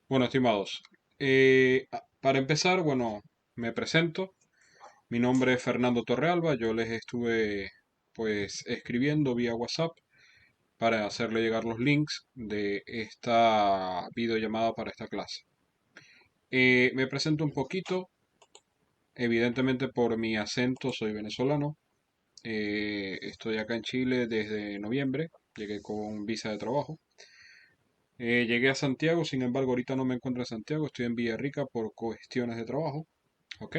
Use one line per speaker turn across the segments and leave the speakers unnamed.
Bueno, estimados, para empezar, bueno, me presento. Mi nombre es Fernando Torrealba. Yo les estuve, pues, escribiendo vía WhatsApp para hacerle llegar los links de esta videollamada para esta clase. Me presento un poquito. Evidentemente, por mi acento, soy venezolano. Estoy acá en Chile desde noviembre. Llegué con visa de trabajo. Llegué a Santiago, sin embargo, ahorita no me encuentro en Santiago, estoy en Villarrica por cuestiones de trabajo. ¿Ok?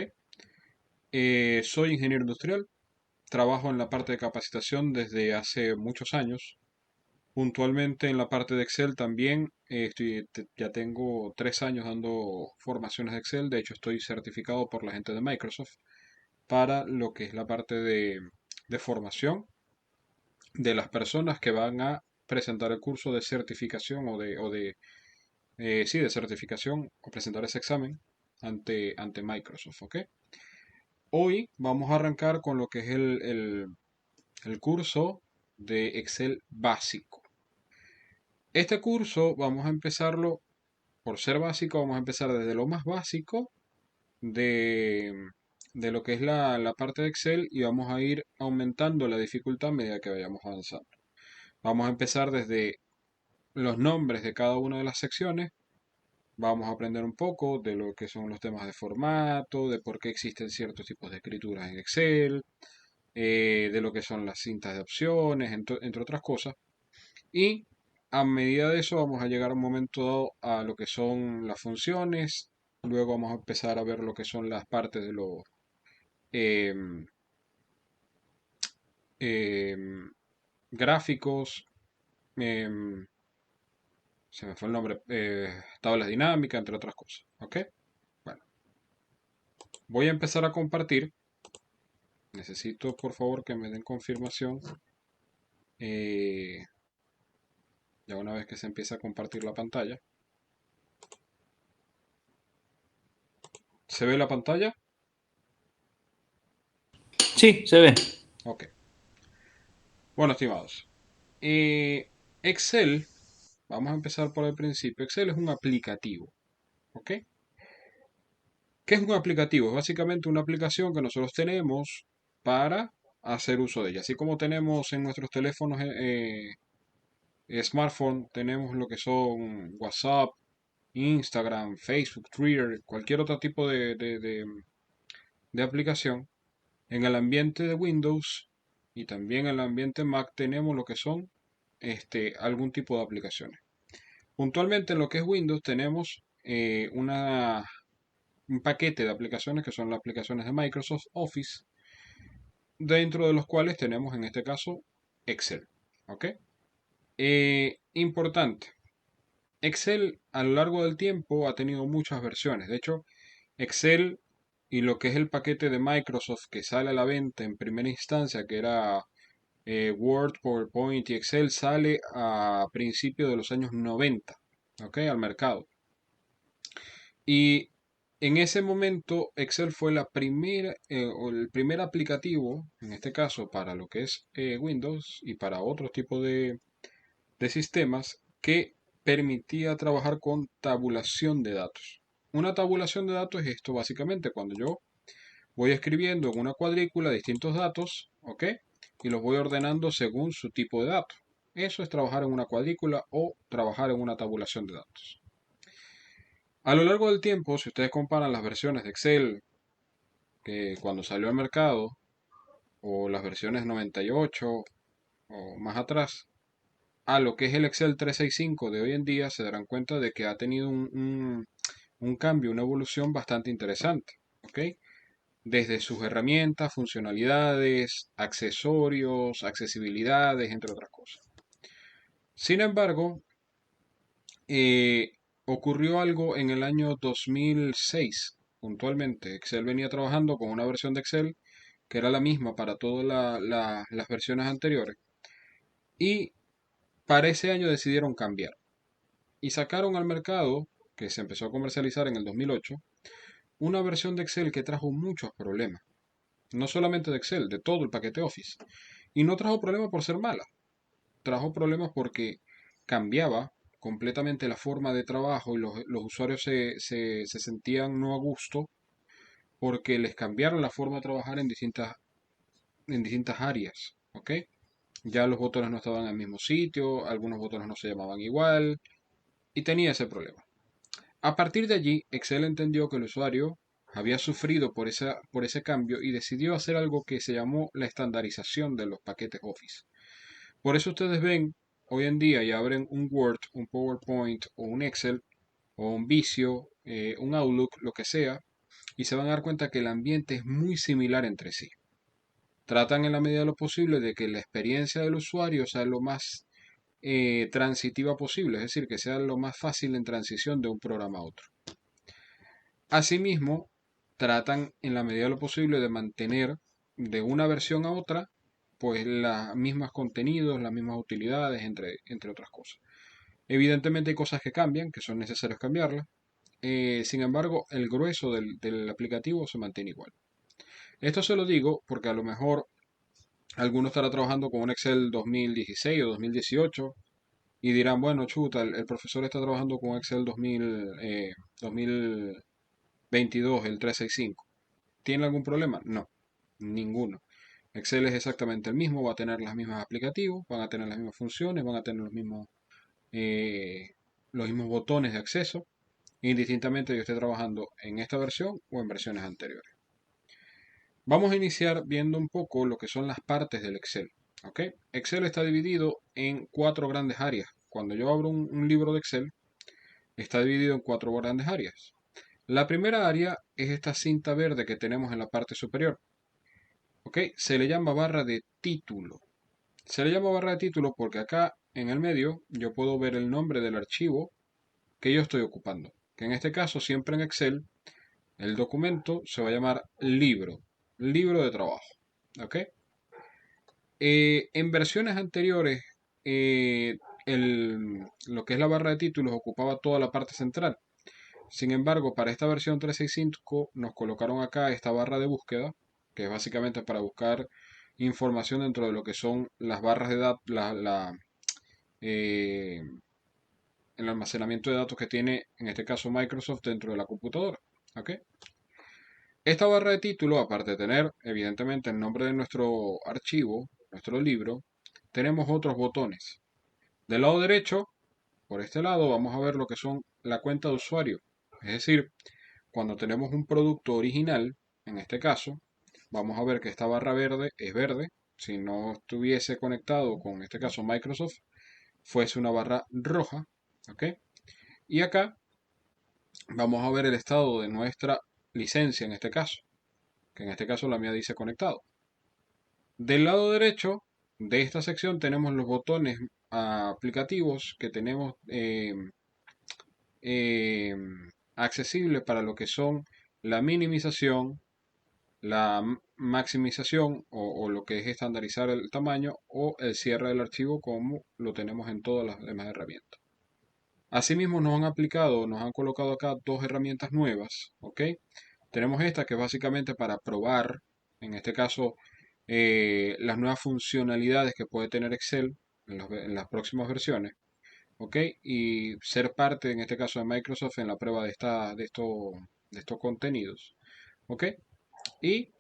Soy ingeniero industrial, trabajo en la parte de capacitación desde hace muchos años. Puntualmente en la parte de Excel también ya tengo 3 años dando formaciones de Excel. De hecho, estoy certificado por la gente de Microsoft para lo que es la parte de formación de las personas que van a presentar el curso de certificación sí, de certificación o presentar ese examen ante Microsoft, ¿ok? Hoy vamos a arrancar con lo que es el curso de Excel básico. Este curso vamos a empezarlo, por ser básico, vamos a empezar desde lo más básico de, de lo que es la parte de Excel y vamos a ir aumentando la dificultad a medida que vayamos avanzando. Vamos a empezar desde los nombres de cada una de las secciones. Vamos a aprender un poco de lo que son los temas de formato, de por qué existen ciertos tipos de escrituras en Excel, de lo que son las cintas de opciones, entre otras cosas. Y a medida de eso vamos a llegar a un momento dado a lo que son las funciones. Luego vamos a empezar a ver lo que son las partes de los em, em, gráficos. em, Se me fue el nombre. Tablas dinámicas, entre otras cosas. ¿Ok? Bueno, voy a empezar a compartir. Necesito por favor que me den confirmación. eh, ya una vez que se empieza a compartir la pantalla. ¿Se ve la pantalla?
Sí, se ve.
Ok. Bueno, estimados. Excel, vamos a empezar por el principio. Excel es un aplicativo. ¿Ok? ¿Qué es un aplicativo? Es básicamente una aplicación que nosotros tenemos para hacer uso de ella. Así como tenemos en nuestros teléfonos smartphone, tenemos lo que son WhatsApp, Instagram, Facebook, Twitter, cualquier otro tipo de aplicación. En el ambiente de Windows y también en el ambiente Mac tenemos lo que son algún tipo de aplicaciones. Puntualmente en lo que es Windows tenemos un paquete de aplicaciones que son las aplicaciones de Microsoft Office, dentro de los cuales tenemos en este caso Excel. ¿Ok? Importante. Excel a lo largo del tiempo ha tenido muchas versiones. De hecho, Excel y lo que es el paquete de Microsoft que sale a la venta en primera instancia, que era Word, PowerPoint y Excel, sale a principios de los años 90, ¿ok? Al mercado. Y en ese momento Excel fue la primera, o el primer aplicativo, en este caso para lo que es Windows y para otro tipo de sistemas, que permitía trabajar con tabulación de datos. Una tabulación de datos es esto básicamente, cuando yo voy escribiendo en una cuadrícula distintos datos, ¿ok? Y los voy ordenando según su tipo de datos. Eso es trabajar en una cuadrícula o trabajar en una tabulación de datos. A lo largo del tiempo, si ustedes comparan las versiones de Excel que cuando salió al mercado o las versiones 98 o más atrás, a lo que es el Excel 365 de hoy en día, se darán cuenta de que ha tenido un cambio, una evolución bastante interesante. ¿Ok? Desde sus herramientas, funcionalidades, accesorios, accesibilidades, entre otras cosas. Sin embargo, eh, ocurrió algo en el año 2006, puntualmente. Excel venía trabajando con una versión de Excel que era la misma para todas las versiones anteriores. Y para ese año decidieron cambiar. Y sacaron al mercado, que se empezó a comercializar en el 2008, una versión de Excel que trajo muchos problemas. No solamente de Excel, de todo el paquete Office. Y no trajo problemas por ser mala, trajo problemas porque cambiaba, completamente la forma de trabajo y los usuarios se sentían no a gusto porque les cambiaron la forma de trabajar en distintas áreas, ¿ok? Ya los botones no estaban en el mismo sitio, algunos botones no se llamaban igual y tenía ese problema. A partir de allí, Excel entendió que el usuario había sufrido por ese cambio y decidió hacer algo que se llamó la estandarización de los paquetes Office. Por eso ustedes ven hoy en día y abren un Word, un PowerPoint o un Excel o un Visio, un Outlook, lo que sea, y se van a dar cuenta que el ambiente es muy similar entre sí. Tratan en la medida de lo posible de que la experiencia del usuario sea lo más transitiva posible, es decir, que sea lo más fácil en transición de un programa a otro. Asimismo, tratan en la medida de lo posible de mantener de una versión a otra pues los mismos contenidos, las mismas utilidades, entre otras cosas. Evidentemente hay cosas que cambian, que son necesarias cambiarlas. Sin embargo, el grueso del aplicativo se mantiene igual. Esto se lo digo porque a lo mejor alguno estará trabajando con un Excel 2016 o 2018 y dirán, bueno, chuta, el profesor está trabajando con Excel 2022, el 365. ¿Tiene algún problema? No, ninguno. Excel es exactamente el mismo, va a tener las mismas aplicativos, van a tener las mismas funciones, van a tener eh, los mismos botones de acceso, indistintamente yo esté trabajando en esta versión o en versiones anteriores. Vamos a iniciar viendo un poco lo que son las partes del Excel. ¿Ok? Excel está dividido en cuatro grandes áreas. Cuando yo abro un libro de Excel, está dividido en cuatro grandes áreas. La primera área es esta cinta verde que tenemos en la parte superior. ¿Ok? Se le llama barra de título. Se le llama barra de título porque acá en el medio yo puedo ver el nombre del archivo que yo estoy ocupando. Que en este caso, siempre en Excel, el documento se va a llamar libro. Libro de trabajo. ¿Ok? En versiones anteriores, lo que es la barra de títulos ocupaba toda la parte central. Sin embargo, para esta versión 365 nos colocaron acá esta barra de búsqueda, que es básicamente para buscar información dentro de lo que son las barras de datos, eh, el almacenamiento de datos que tiene en este caso Microsoft dentro de la computadora. ¿Ok? Esta barra de título, aparte de tener evidentemente el nombre de nuestro archivo, nuestro libro, tenemos otros botones. Del lado derecho, por este lado, vamos a ver lo que son la cuenta de usuario. Es decir, cuando tenemos un producto original, en este caso, vamos a ver que esta barra verde es verde. Si no estuviese conectado con, en este caso, Microsoft, fuese una barra roja. ¿Ok? Y acá vamos a ver el estado de nuestra licencia en este caso, que en este caso la mía dice conectado. Del lado derecho de esta sección tenemos los botones aplicativos que tenemos eh, accesibles para lo que son la minimización, la maximización o lo que es estandarizar el tamaño o el cierre del archivo como lo tenemos en todas las demás herramientas. Asimismo nos han aplicado, nos han colocado acá dos herramientas nuevas, ¿ok? Tenemos esta que es básicamente para probar, en este caso, las nuevas funcionalidades que puede tener Excel en las próximas versiones, ¿ok? Y ser parte, en este caso, de Microsoft en la prueba de estos contenidos, ¿ok? Y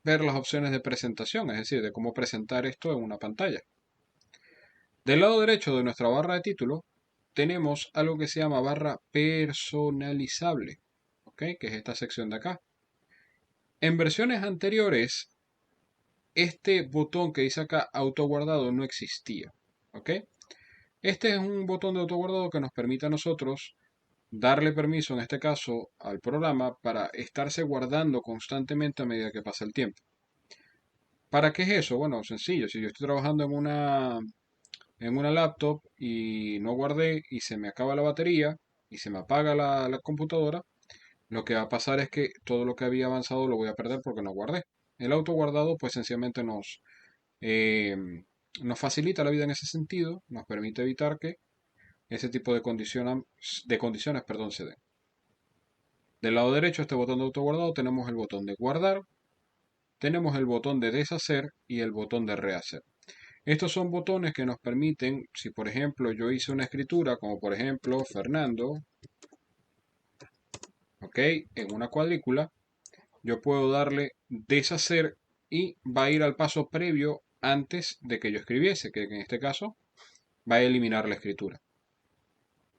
ver las opciones de presentación, es decir, de cómo presentar esto en una pantalla. Del lado derecho de nuestra barra de título tenemos algo que se llama barra personalizable, ¿ok? Que es esta sección de acá. En versiones anteriores, este botón que dice acá autoguardado no existía, ¿ok? Este es un botón de autoguardado que nos permite a nosotros darle permiso, en este caso, al programa para estarse guardando constantemente a medida que pasa el tiempo. ¿Para qué es eso? Bueno, sencillo. Si yo estoy trabajando en una laptop y no guardé y se me acaba la batería y se me apaga la computadora, lo que va a pasar es que todo lo que había avanzado lo voy a perder porque no guardé. El autoguardado pues sencillamente eh, nos facilita la vida en ese sentido, nos permite evitar que ese tipo de condiciones, perdón, se den. Del lado derecho, este botón de autoguardado, tenemos el botón de guardar, tenemos el botón de deshacer y el botón de rehacer. Estos son botones que nos permiten, si por ejemplo yo hice una escritura, como por ejemplo Fernando, ¿ok? En una cuadrícula, yo puedo darle deshacer y va a ir al paso previo antes de que yo escribiese, que en este caso va a eliminar la escritura.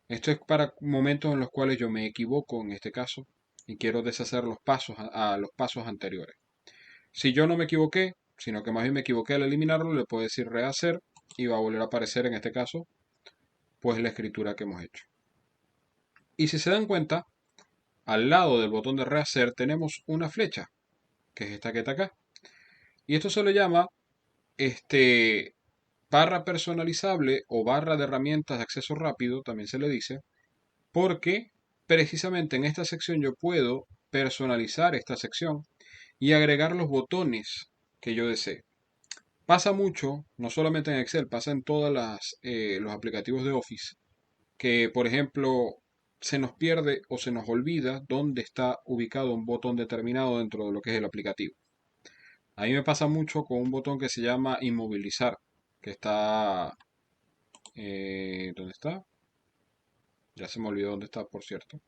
Esto es para momentos en los cuales yo me equivoco en este caso y quiero deshacer los pasos a los pasos anteriores. Si yo no me equivoqué, sino que más bien me equivoqué al eliminarlo, le puedo decir rehacer y va a volver a aparecer en este caso pues la escritura que hemos hecho. Y si se dan cuenta, al lado del botón de rehacer tenemos una flecha, que es esta que está acá. Y esto se le llama este barra personalizable o barra de herramientas de acceso rápido, también se le dice, porque precisamente en esta sección yo puedo personalizar esta sección y agregar los botones que yo desee. Pasa mucho, no solamente en Excel, pasa en todos los aplicativos de Office, que por ejemplo se nos pierde o se nos olvida dónde está ubicado un botón determinado dentro de lo que es el aplicativo. A mí me pasa mucho con un botón que se llama inmovilizar, que está... ¿dónde está? Ya se me olvidó dónde está, por cierto.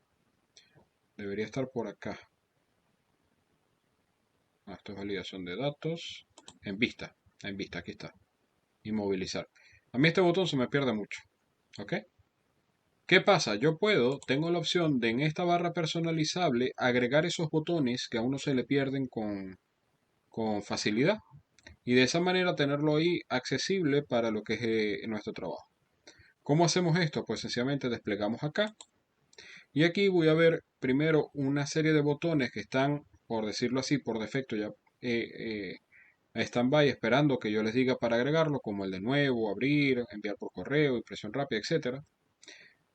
Debería estar por acá. Esto es validación de datos. En vista, aquí está. Inmovilizar. A mí este botón se me pierde mucho. ¿Ok? ¿Qué pasa? Yo puedo, tengo la opción de en esta barra personalizable agregar esos botones que a uno se le pierden con facilidad y de esa manera tenerlo ahí accesible para lo que es nuestro trabajo. ¿Cómo hacemos esto? Pues sencillamente desplegamos acá y aquí voy a ver primero una serie de botones que están, por decirlo así, por defecto ya a stand-by esperando que yo les diga para agregarlo, como el de nuevo, abrir, enviar por correo, impresión rápida, etcétera.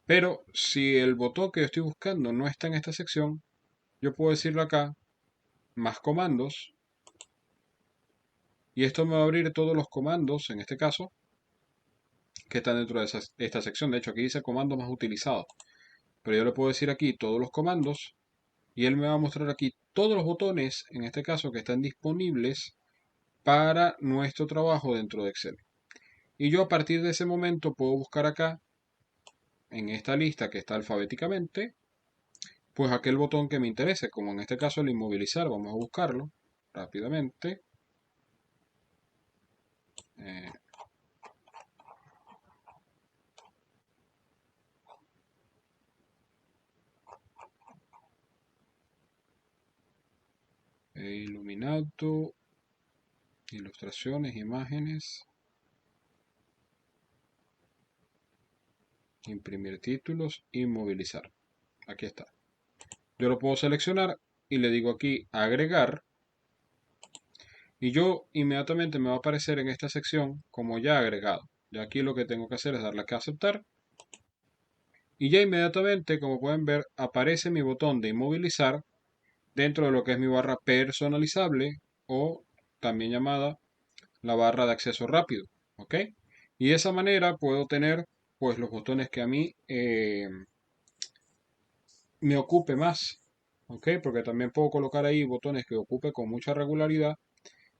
Pero si el botón que yo estoy buscando no está en esta sección, yo puedo decirle acá, más comandos, y esto me va a abrir todos los comandos, en este caso, que están dentro de esta sección. De hecho, aquí dice comandos más utilizados. Pero yo le puedo decir aquí todos los comandos, y él me va a mostrar aquí todos los botones, en este caso, que están disponibles para nuestro trabajo dentro de Excel. Y yo a partir de ese momento puedo buscar acá, en esta lista que está alfabéticamente, pues aquel botón que me interese, como en este caso el inmovilizar. Vamos a buscarlo rápidamente. Eh, Iluminato, ilustraciones, imágenes, imprimir títulos, inmovilizar. Aquí está. Yo lo puedo seleccionar y le digo aquí agregar. Y yo inmediatamente me va a aparecer en esta sección como ya agregado. Ya aquí lo que tengo que hacer es darle aquí a aceptar. Y ya inmediatamente, como pueden ver, aparece mi botón de inmovilizar dentro de lo que es mi barra personalizable o también llamada la barra de acceso rápido. ¿Ok? Y de esa manera puedo tener pues los botones que a mí me ocupe más. ¿Ok? Porque también puedo colocar ahí botones que ocupe con mucha regularidad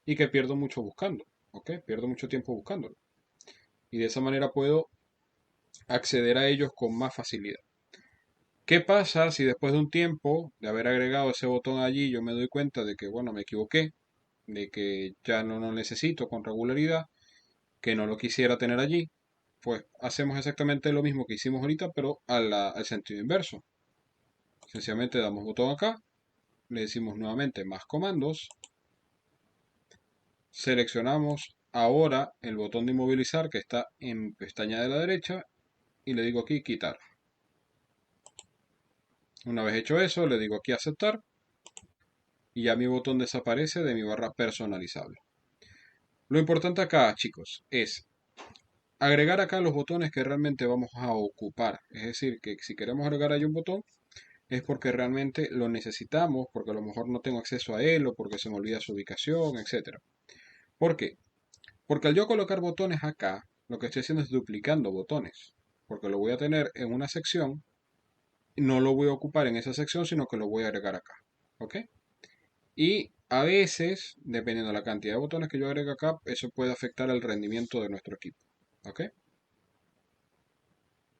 y que pierdo mucho buscando. ¿Ok? Pierdo mucho tiempo buscándolo. Y de esa manera puedo acceder a ellos con más facilidad. ¿Qué pasa si después de un tiempo de haber agregado ese botón allí yo me doy cuenta de que, bueno, me equivoqué, de que ya no lo necesito con regularidad, que no lo quisiera tener allí? Pues hacemos exactamente lo mismo que hicimos ahorita, pero al sentido inverso. Sencillamente damos botón acá, le decimos nuevamente más comandos, seleccionamos ahora el botón de inmovilizar que está en pestaña de la derecha y le digo aquí quitar. Una vez hecho eso, le digo aquí aceptar y ya mi botón desaparece de mi barra personalizable. Lo importante acá, chicos, es agregar acá los botones que realmente vamos a ocupar. Es decir, que si queremos agregar ahí un botón, es porque realmente lo necesitamos, porque a lo mejor no tengo acceso a él o porque se me olvida su ubicación, etcétera. ¿Por qué? Porque al yo colocar botones acá, lo que estoy haciendo es duplicando botones, porque lo voy a tener en una sección, no lo voy a ocupar en esa sección, sino que lo voy a agregar acá. ¿Ok? Y A veces, dependiendo de la cantidad de botones que yo agregue acá, eso puede afectar el rendimiento de nuestro equipo. ¿Ok?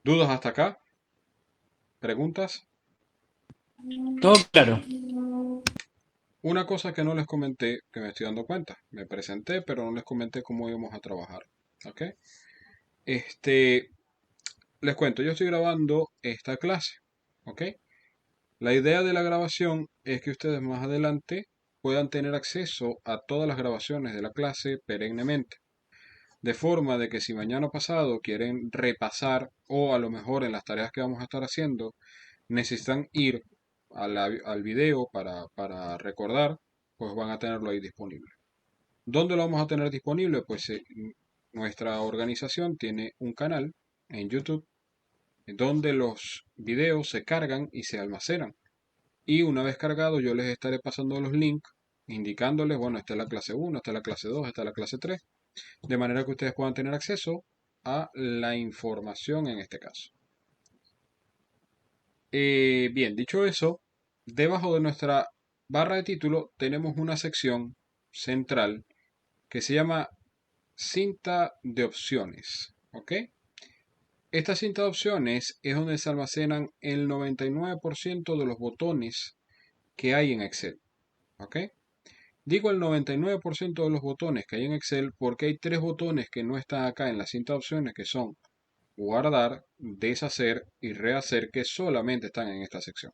¿Dudas hasta acá? ¿Preguntas?
Todo claro.
Una cosa que no les comenté, que me estoy dando cuenta. Me presenté, pero no les comenté cómo íbamos a trabajar. ¿Ok? Este, les cuento, yo estoy grabando esta clase. ¿Ok? La idea de la grabación es que ustedes más adelante puedan tener acceso a todas las grabaciones de la clase perennemente. De forma de que si mañana pasado quieren repasar o a lo mejor en las tareas que vamos a estar haciendo necesitan ir al video para recordar, pues van a tenerlo ahí disponible. ¿Dónde lo vamos a tener disponible? Pues nuestra organización tiene un canal en YouTube donde los videos se cargan y se almacenan. Y una vez cargado yo les estaré pasando los links indicándoles, bueno, esta es la clase 1, esta es la clase 2, esta es la clase 3, de manera que ustedes puedan tener acceso a la información en este caso. Bien, dicho eso, debajo de nuestra barra de título tenemos una sección central que se llama cinta de opciones. ¿Ok? Esta cinta de opciones es donde se almacenan el 99% de los botones que hay en Excel. ¿Ok? Digo el 99% de los botones que hay en Excel porque hay tres botones que no están acá en la cinta de opciones que son guardar, deshacer y rehacer que solamente están en esta sección.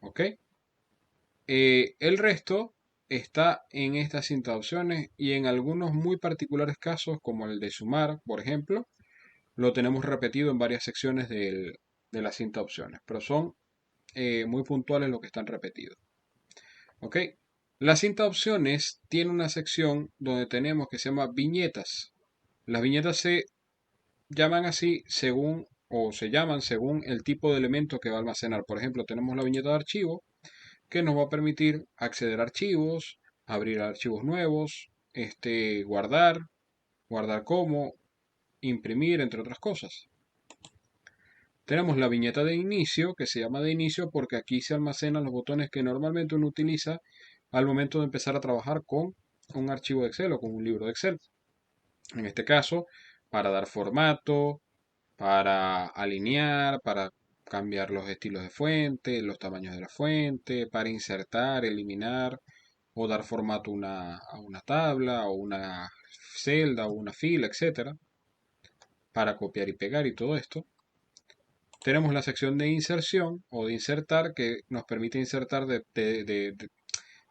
¿Ok? El resto está en esta cinta de opciones y en algunos muy particulares casos, como el de sumar, por ejemplo, lo tenemos repetido en varias secciones de la cinta de opciones, pero son muy puntuales los que están repetidos. ¿Ok? La cinta de opciones tiene una sección donde tenemos que se llama viñetas. Las viñetas se llaman así según o se llaman según el tipo de elemento que va a almacenar. Por ejemplo, tenemos la viñeta de archivo que nos va a permitir acceder a archivos, abrir archivos nuevos, guardar, guardar como, imprimir, entre otras cosas. Tenemos la viñeta de inicio, que se llama de inicio porque aquí se almacenan los botones que normalmente uno utiliza al momento de empezar a trabajar con un archivo de Excel o con un libro de Excel. En este caso, para dar formato, para alinear, para cambiar los estilos de fuente, los tamaños de la fuente, para insertar, eliminar o dar formato a una tabla o una celda o una fila, etcétera, para copiar y pegar y todo esto. Tenemos la sección de inserción o de insertar que nos permite insertar de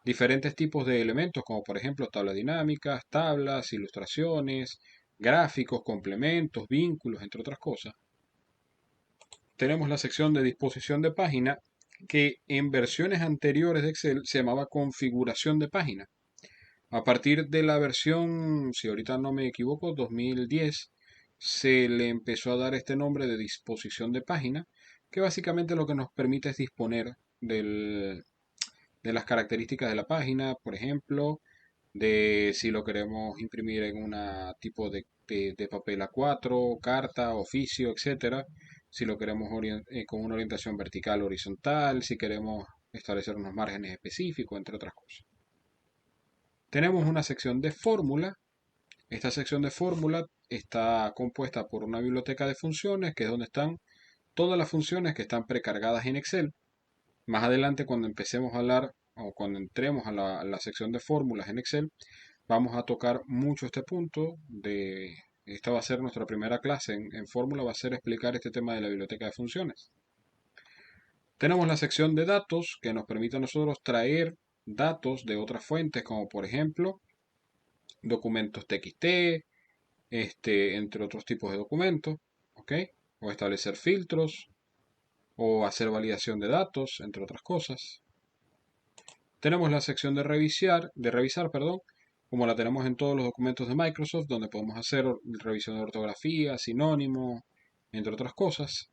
diferentes tipos de elementos, como por ejemplo tablas dinámicas, tablas, ilustraciones, gráficos, complementos, vínculos, entre otras cosas. Tenemos la sección de disposición de página que en versiones anteriores de Excel se llamaba configuración de página. A partir de la versión, si ahorita no me equivoco, 2010, se le empezó a dar este nombre de disposición de página, que básicamente lo que nos permite es disponer de las características de la página, por ejemplo, de si lo queremos imprimir en una tipo de papel A4, carta, oficio, etcétera, si lo queremos con una orientación vertical o horizontal, si queremos establecer unos márgenes específicos, entre otras cosas. Tenemos una sección de fórmula. Esta sección de fórmula está compuesta por una biblioteca de funciones, que es donde están todas las funciones que están precargadas en Excel. Más adelante, cuando empecemos a hablar o cuando entremos a la sección de fórmulas en Excel, vamos a tocar mucho este punto de... Esta va a ser nuestra primera clase en fórmula, va a ser explicar este tema de la biblioteca de funciones. Tenemos la sección de datos que nos permite a nosotros traer datos de otras fuentes, como por ejemplo documentos TXT, entre otros tipos de documentos, ¿ok? O establecer filtros, o hacer validación de datos, entre otras cosas. Tenemos la sección de revisar, perdón, como la tenemos en todos los documentos de Microsoft, donde podemos hacer revisión de ortografía, sinónimo, entre otras cosas.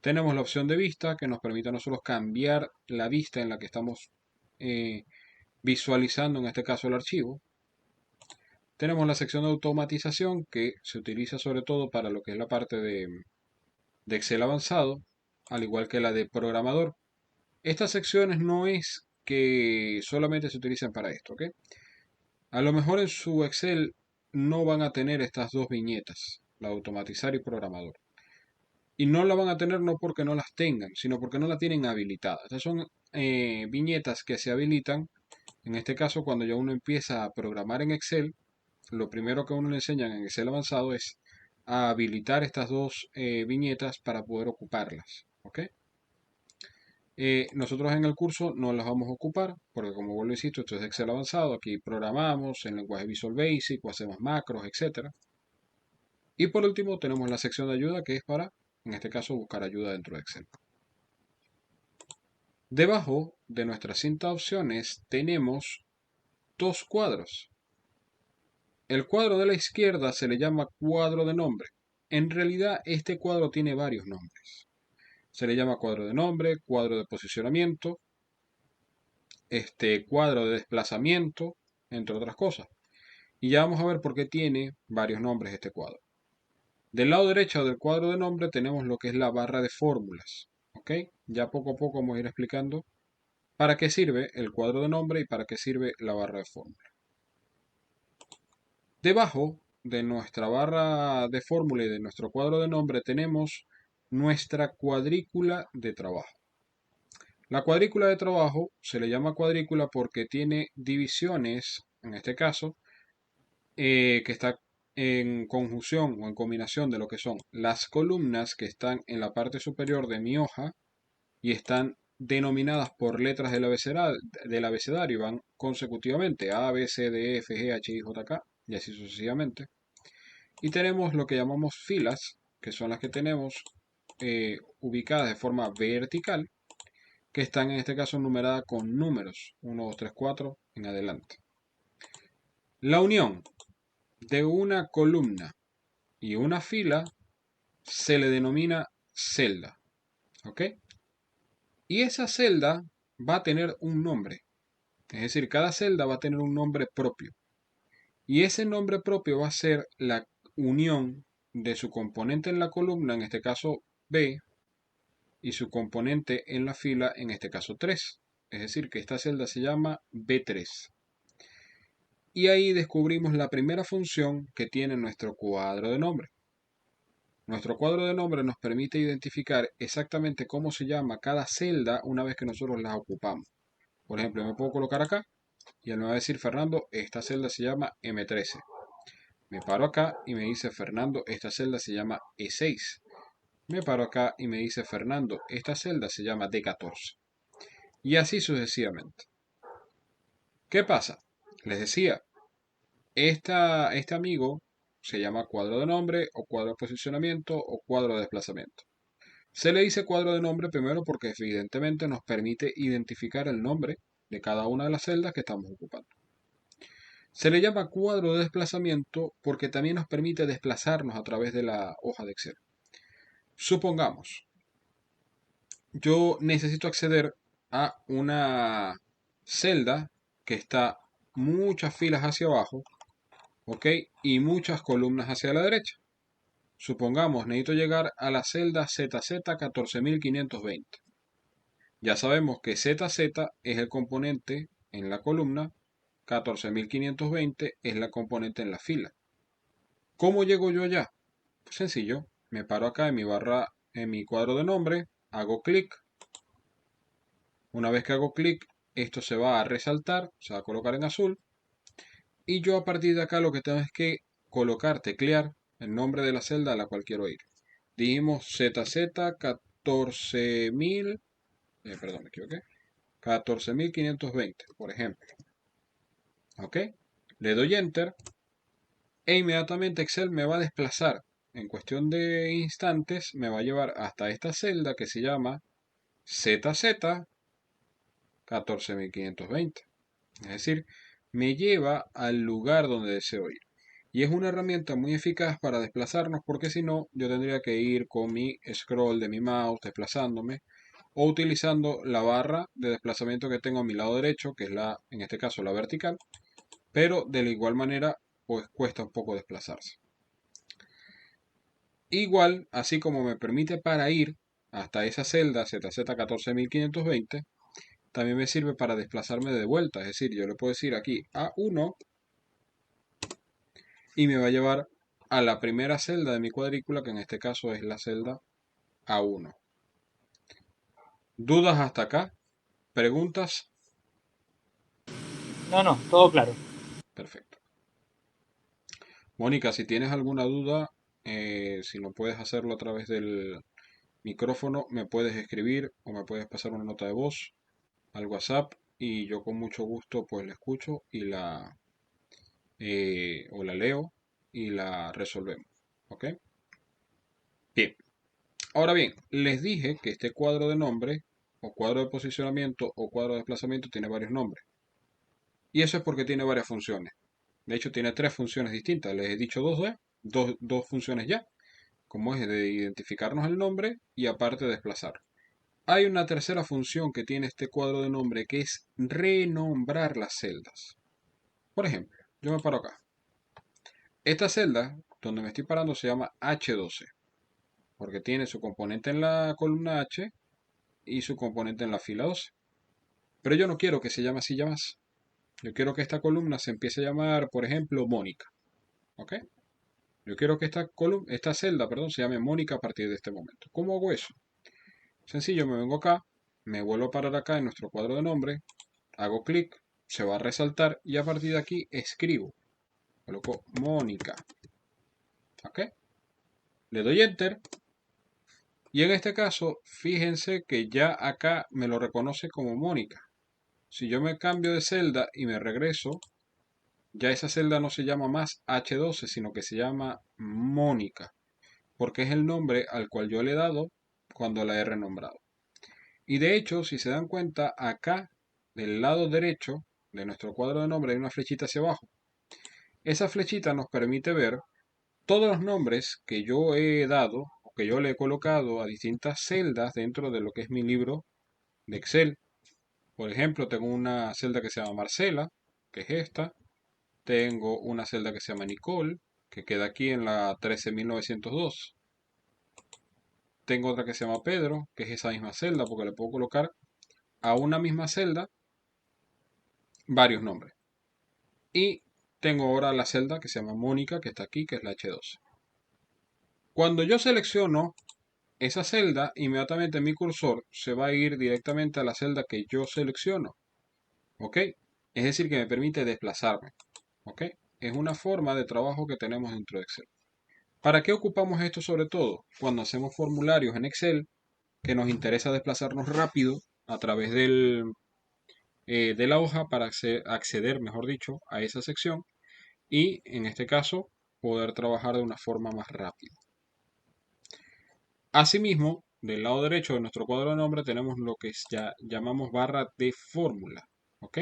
Tenemos la opción de vista, que nos permite a nosotros cambiar la vista en la que estamos eh, visualizando, en este caso, el archivo. Tenemos la sección de automatización, que se utiliza sobre todo para lo que es la parte de Excel avanzado, al igual que la de programador. Estas secciones no es que solamente se utilizan para esto, ¿ok? A lo mejor en su Excel no van a tener estas dos viñetas, la de automatizar y programador. Y no la van a tener no porque no las tengan, sino porque no la tienen habilitada. Estas son viñetas que se habilitan. En este caso, cuando ya uno empieza a programar en Excel, lo primero que a uno le enseñan en Excel avanzado es a habilitar estas dos viñetas para poder ocuparlas. ¿Ok? Nosotros en el curso no las vamos a ocupar porque como vuelvo insisto, esto es Excel avanzado. Aquí programamos en lenguaje Visual Basic o hacemos macros, etcétera. Y por último tenemos la sección de ayuda que es para, en este caso, buscar ayuda dentro de Excel. Debajo de nuestra cinta de opciones tenemos dos cuadros. El cuadro de la izquierda se le llama cuadro de nombre. En realidad este cuadro tiene varios nombres. Se le llama cuadro de nombre, cuadro de posicionamiento, cuadro de desplazamiento, entre otras cosas. Y ya vamos a ver por qué tiene varios nombres este cuadro. Del lado derecho del cuadro de nombre tenemos lo que es la barra de fórmulas. ¿Ok? Ya poco a poco vamos a ir explicando para qué sirve el cuadro de nombre y para qué sirve la barra de fórmula. Debajo de nuestra barra de fórmula y de nuestro cuadro de nombre tenemos nuestra cuadrícula de trabajo. La cuadrícula de trabajo se le llama cuadrícula porque tiene divisiones, en este caso, que está en conjunción o en combinación de lo que son las columnas que están en la parte superior de mi hoja y están denominadas por letras del abecedario y van consecutivamente A, B, C, D, E, F, G, H, I, J, K y así sucesivamente. Y tenemos lo que llamamos filas, que son las que tenemos ubicadas de forma vertical, que están en este caso numeradas con números 1, 2, 3, 4 en adelante. La unión de una columna y una fila se le denomina celda. ¿Ok? Y esa celda va a tener un nombre. Es decir, cada celda va a tener un nombre propio. Y ese nombre propio va a ser la unión de su componente en la columna, en este caso B, y su componente en la fila, en este caso 3. Es decir, que esta celda se llama B3. Y ahí descubrimos la primera función que tiene nuestro cuadro de nombre. Nuestro cuadro de nombre nos permite identificar exactamente cómo se llama cada celda una vez que nosotros la ocupamos. Por ejemplo, me puedo colocar acá y él me va a decir, Fernando, esta celda se llama M13. Me paro acá y me dice, Fernando, esta celda se llama E6. Me paro acá y me dice, Fernando, esta celda se llama D14. Y así sucesivamente. ¿Qué pasa? Les decía, este amigo se llama cuadro de nombre o cuadro de posicionamiento o cuadro de desplazamiento. Se le dice cuadro de nombre primero porque evidentemente nos permite identificar el nombre de cada una de las celdas que estamos ocupando. Se le llama cuadro de desplazamiento porque también nos permite desplazarnos a través de la hoja de Excel. Supongamos, yo necesito acceder a una celda que está muchas filas hacia abajo, ¿ok? Y muchas columnas hacia la derecha. Supongamos, necesito llegar a la celda ZZ 14520. Ya sabemos que ZZ es el componente en la columna, 14520 es la componente en la fila. ¿Cómo llego yo allá? Pues sencillo, me paro acá en mi barra, en mi cuadro de nombre, hago clic. Una vez que hago clic, esto se va a resaltar, se va a colocar en azul. Y yo a partir de acá lo que tengo es que colocar, teclear el nombre de la celda a la cual quiero ir. Dijimos ZZ 14000, perdón, me equivoqué. 14520, por ejemplo. ¿Ok? Le doy Enter e inmediatamente Excel me va a desplazar. En cuestión de instantes me va a llevar hasta esta celda que se llama ZZ 14520. Es decir, me lleva al lugar donde deseo ir. Y es una herramienta muy eficaz para desplazarnos porque si no, yo tendría que ir con mi scroll de mi mouse desplazándome o utilizando la barra de desplazamiento que tengo a mi lado derecho, que es en este caso la vertical, pero de la igual manera, pues cuesta un poco desplazarse. Igual, así como me permite para ir hasta esa celda ZZ 14520, también me sirve para desplazarme de vuelta. Es decir, yo le puedo decir aquí A1 y me va a llevar a la primera celda de mi cuadrícula, que en este caso es la celda A1. ¿Dudas hasta acá? ¿Preguntas?
No, no, todo claro.
Perfecto. Mónica, si tienes alguna duda, si no puedes hacerlo a través del micrófono, me puedes escribir o me puedes pasar una nota de voz al WhatsApp y yo con mucho gusto pues la escucho y o la leo y la resolvemos. ¿Ok? Bien. Ahora bien, les dije que este cuadro de nombre o cuadro de posicionamiento o cuadro de desplazamiento tiene varios nombres. Y eso es porque tiene varias funciones. De hecho, tiene tres funciones distintas. Les he dicho dos funciones ya, como es de identificarnos el nombre y aparte desplazar. Hay una tercera función que tiene este cuadro de nombre que es renombrar las celdas. Por ejemplo, yo me paro acá. Esta celda donde me estoy parando se llama H12, porque tiene su componente en la columna H y su componente en la fila 12. Pero yo no quiero que se llame así ya más. Yo quiero que esta columna se empiece a llamar, por ejemplo, Mónica. ¿Ok? Yo quiero que esta celda, perdón, se llame Mónica a partir de este momento. ¿Cómo hago eso? Sencillo, me vengo acá, me vuelvo a parar acá en nuestro cuadro de nombre, hago clic, se va a resaltar y a partir de aquí escribo. Coloco Mónica. ¿Ok? Le doy Enter y en este caso, fíjense que ya acá me lo reconoce como Mónica. Si yo me cambio de celda y me regreso, ya esa celda no se llama más H12, sino que se llama Mónica, porque es el nombre al cual yo le he dado cuando la he renombrado. Y de hecho, si se dan cuenta, acá del lado derecho de nuestro cuadro de nombre hay una flechita hacia abajo. Esa flechita nos permite ver todos los nombres que yo he dado o que yo le he colocado a distintas celdas dentro de lo que es mi libro de Excel. Por ejemplo, tengo una celda que se llama Marcela, que es esta. Tengo una celda que se llama Nicole, que queda aquí en la 13.902. Tengo otra que se llama Pedro, que es esa misma celda, porque le puedo colocar a una misma celda varios nombres. Y tengo ahora la celda que se llama Mónica, que está aquí, que es la H12. Cuando yo selecciono esa celda, inmediatamente mi cursor se va a ir directamente a la celda que yo selecciono. ¿Ok? Es decir, que me permite desplazarme. ¿Ok? Es una forma de trabajo que tenemos dentro de Excel. ¿Para qué ocupamos esto sobre todo? Cuando hacemos formularios en Excel, que nos interesa desplazarnos rápido a través de la hoja para acceder, mejor dicho, a esa sección y, en este caso, poder trabajar de una forma más rápida. Asimismo, del lado derecho de nuestro cuadro de nombre tenemos lo que ya llamamos barra de fórmula. ¿Ok?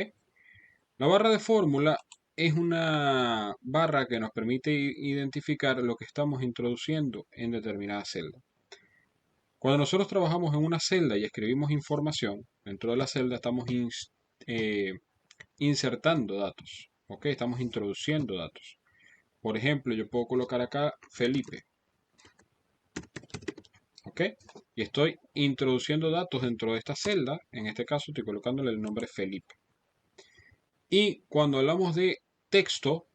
La barra de fórmula es una barra que nos permite identificar lo que estamos introduciendo en determinada celda. Cuando nosotros trabajamos en una celda y escribimos información, dentro de la celda estamos eh, insertando datos. ¿Ok? Estamos introduciendo datos. Por ejemplo, yo puedo colocar acá Felipe. ¿Ok? Y estoy introduciendo datos dentro de esta celda. En este caso estoy colocándole el nombre Felipe. Y cuando hablamos de texto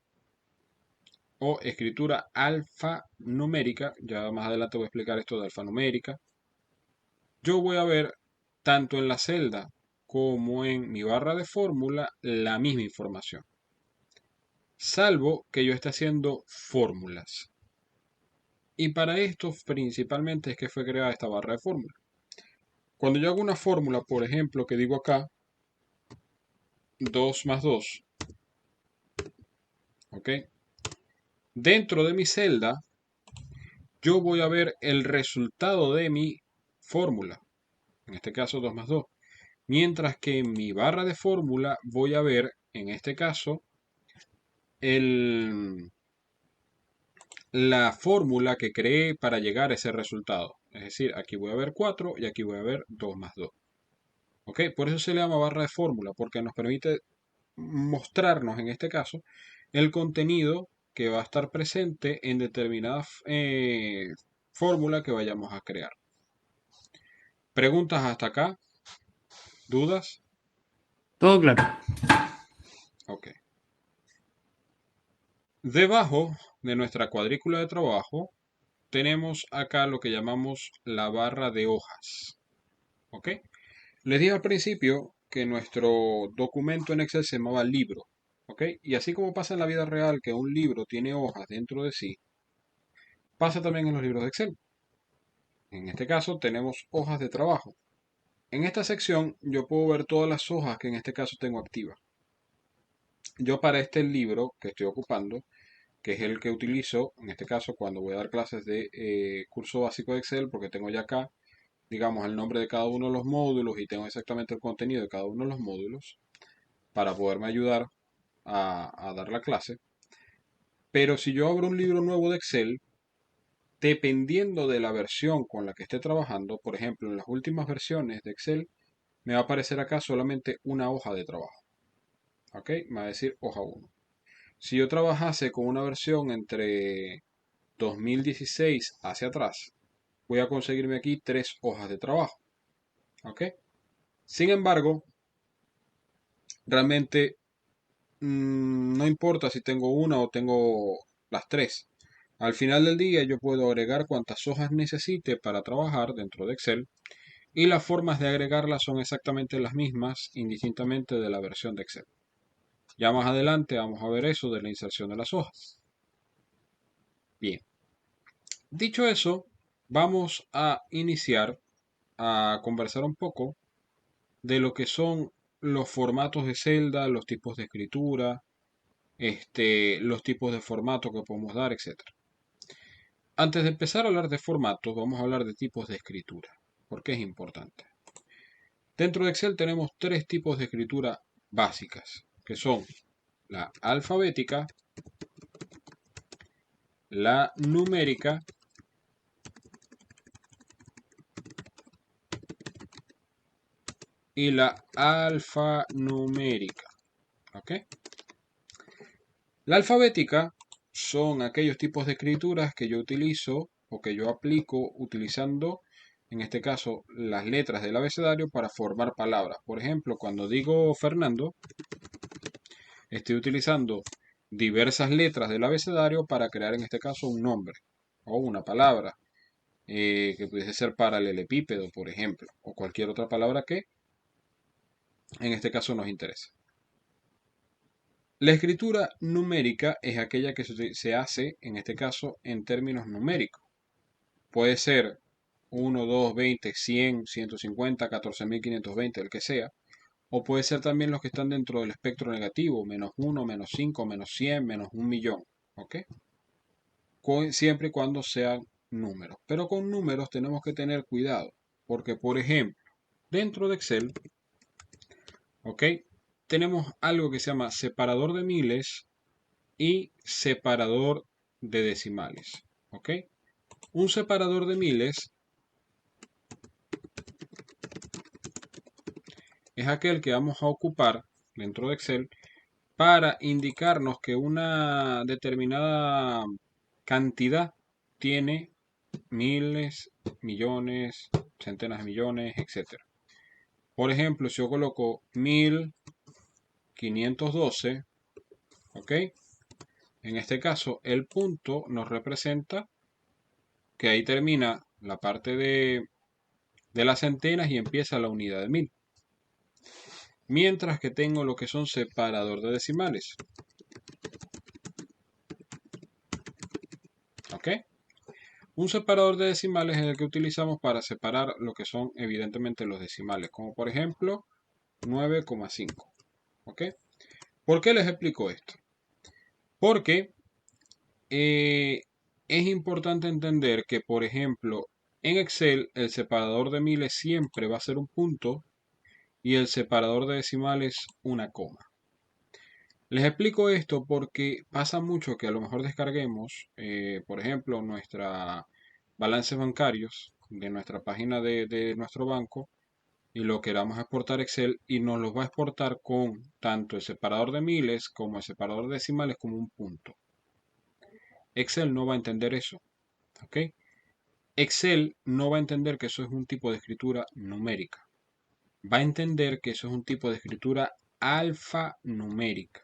o escritura alfanumérica, ya más adelante voy a explicar esto de alfanumérica, yo voy a ver tanto en la celda como en mi barra de fórmula la misma información. Salvo que yo esté haciendo fórmulas. Y para esto principalmente es que fue creada esta barra de fórmula. Cuando yo hago una fórmula, por ejemplo, que digo acá, 2 más 2, ¿ok? Dentro de mi celda, yo voy a ver el resultado de mi fórmula, en este caso 2 más 2. Mientras que en mi barra de fórmula voy a ver, en este caso, el, la fórmula que creé para llegar a ese resultado. Es decir, aquí voy a ver 4 y aquí voy a ver 2 más 2. ¿Ok? Por eso se le llama barra de fórmula, porque nos permite mostrarnos, en este caso, el contenido que va a estar presente en determinada fórmula que vayamos a crear. ¿Preguntas hasta acá? ¿Dudas?
Todo claro.
Ok. Debajo de nuestra cuadrícula de trabajo tenemos acá lo que llamamos la barra de hojas. ¿Ok? Les dije al principio que nuestro documento en Excel se llamaba libro. ¿Ok? Y así como pasa en la vida real que un libro tiene hojas dentro de sí, pasa también en los libros de Excel. En este caso tenemos hojas de trabajo. En esta sección yo puedo ver todas las hojas que en este caso tengo activas. Yo para este libro que estoy ocupando, que es el que utilizo, en este caso cuando voy a dar clases de curso básico de Excel, porque tengo ya acá, digamos, el nombre de cada uno de los módulos y tengo exactamente el contenido de cada uno de los módulos para poderme ayudar a dar la clase. Pero si yo abro un libro nuevo de Excel, dependiendo de la versión con la que esté trabajando, por ejemplo, en las últimas versiones de Excel, me va a aparecer acá solamente una hoja de trabajo. ¿Ok? Me va a decir hoja 1. Si yo trabajase con una versión entre 2016 hacia atrás, voy a conseguirme aquí 3 hojas de trabajo. ¿Ok? Sin embargo, realmente no importa si tengo una o tengo las 3. Al final del día yo puedo agregar cuantas hojas necesite para trabajar dentro de Excel y las formas de agregarlas son exactamente las mismas indistintamente de la versión de Excel. Ya más adelante vamos a ver eso de la inserción de las hojas. Bien, dicho eso, vamos a iniciar a conversar un poco de lo que son los formatos de celda, los tipos de escritura, los tipos de formato que podemos dar, etcétera. Antes de empezar a hablar de formatos, vamos a hablar de tipos de escritura, porque es importante. Dentro de Excel tenemos 3 tipos de escritura básicas, que son la alfabética, la numérica y la alfanumérica. ¿Ok? La alfabética son aquellos tipos de escrituras que yo utilizo o que yo aplico utilizando, en este caso, las letras del abecedario para formar palabras. Por ejemplo, cuando digo Fernando, estoy utilizando diversas letras del abecedario para crear, en este caso, un nombre o una palabra, que pudiese ser paralelepípedo, por ejemplo, o cualquier otra palabra que en este caso nos interese. La escritura numérica es aquella que se hace, en este caso, en términos numéricos. Puede ser 1, 2, 20, 100, 150, 14.520, el que sea. O puede ser también los que están dentro del espectro negativo, -1, -5, -100, -1.000.000. ¿Ok? Siempre y cuando sean números. Pero con números tenemos que tener cuidado. Porque, por ejemplo, dentro de Excel, ¿ok? Tenemos algo que se llama separador de miles y separador de decimales. ¿Ok? Un separador de miles es aquel que vamos a ocupar dentro de Excel para indicarnos que una determinada cantidad tiene miles, millones, centenas de millones, etcétera. Por ejemplo, si yo coloco 1512, ¿ok? En este caso, el punto nos representa que ahí termina la parte de las centenas y empieza la unidad de mil. Mientras que tengo lo que son separador de decimales. ¿Ok? Un separador de decimales es el que utilizamos para separar lo que son evidentemente los decimales, como por ejemplo 9,5. ¿Ok? ¿Por qué les explico esto? Porque eh, es importante entender que, por ejemplo, en Excel el separador de miles siempre va a ser un punto y el separador de decimales una coma. Les explico esto porque pasa mucho que a lo mejor descarguemos, por ejemplo, nuestra balances bancarios de nuestra página de nuestro banco y lo queramos exportar a Excel y nos los va a exportar con tanto el separador de miles como el separador de decimales como un punto. Excel no va a entender eso, ¿ok? Excel no va a entender que eso es un tipo de escritura numérica. Va a entender que eso es un tipo de escritura alfanumérica.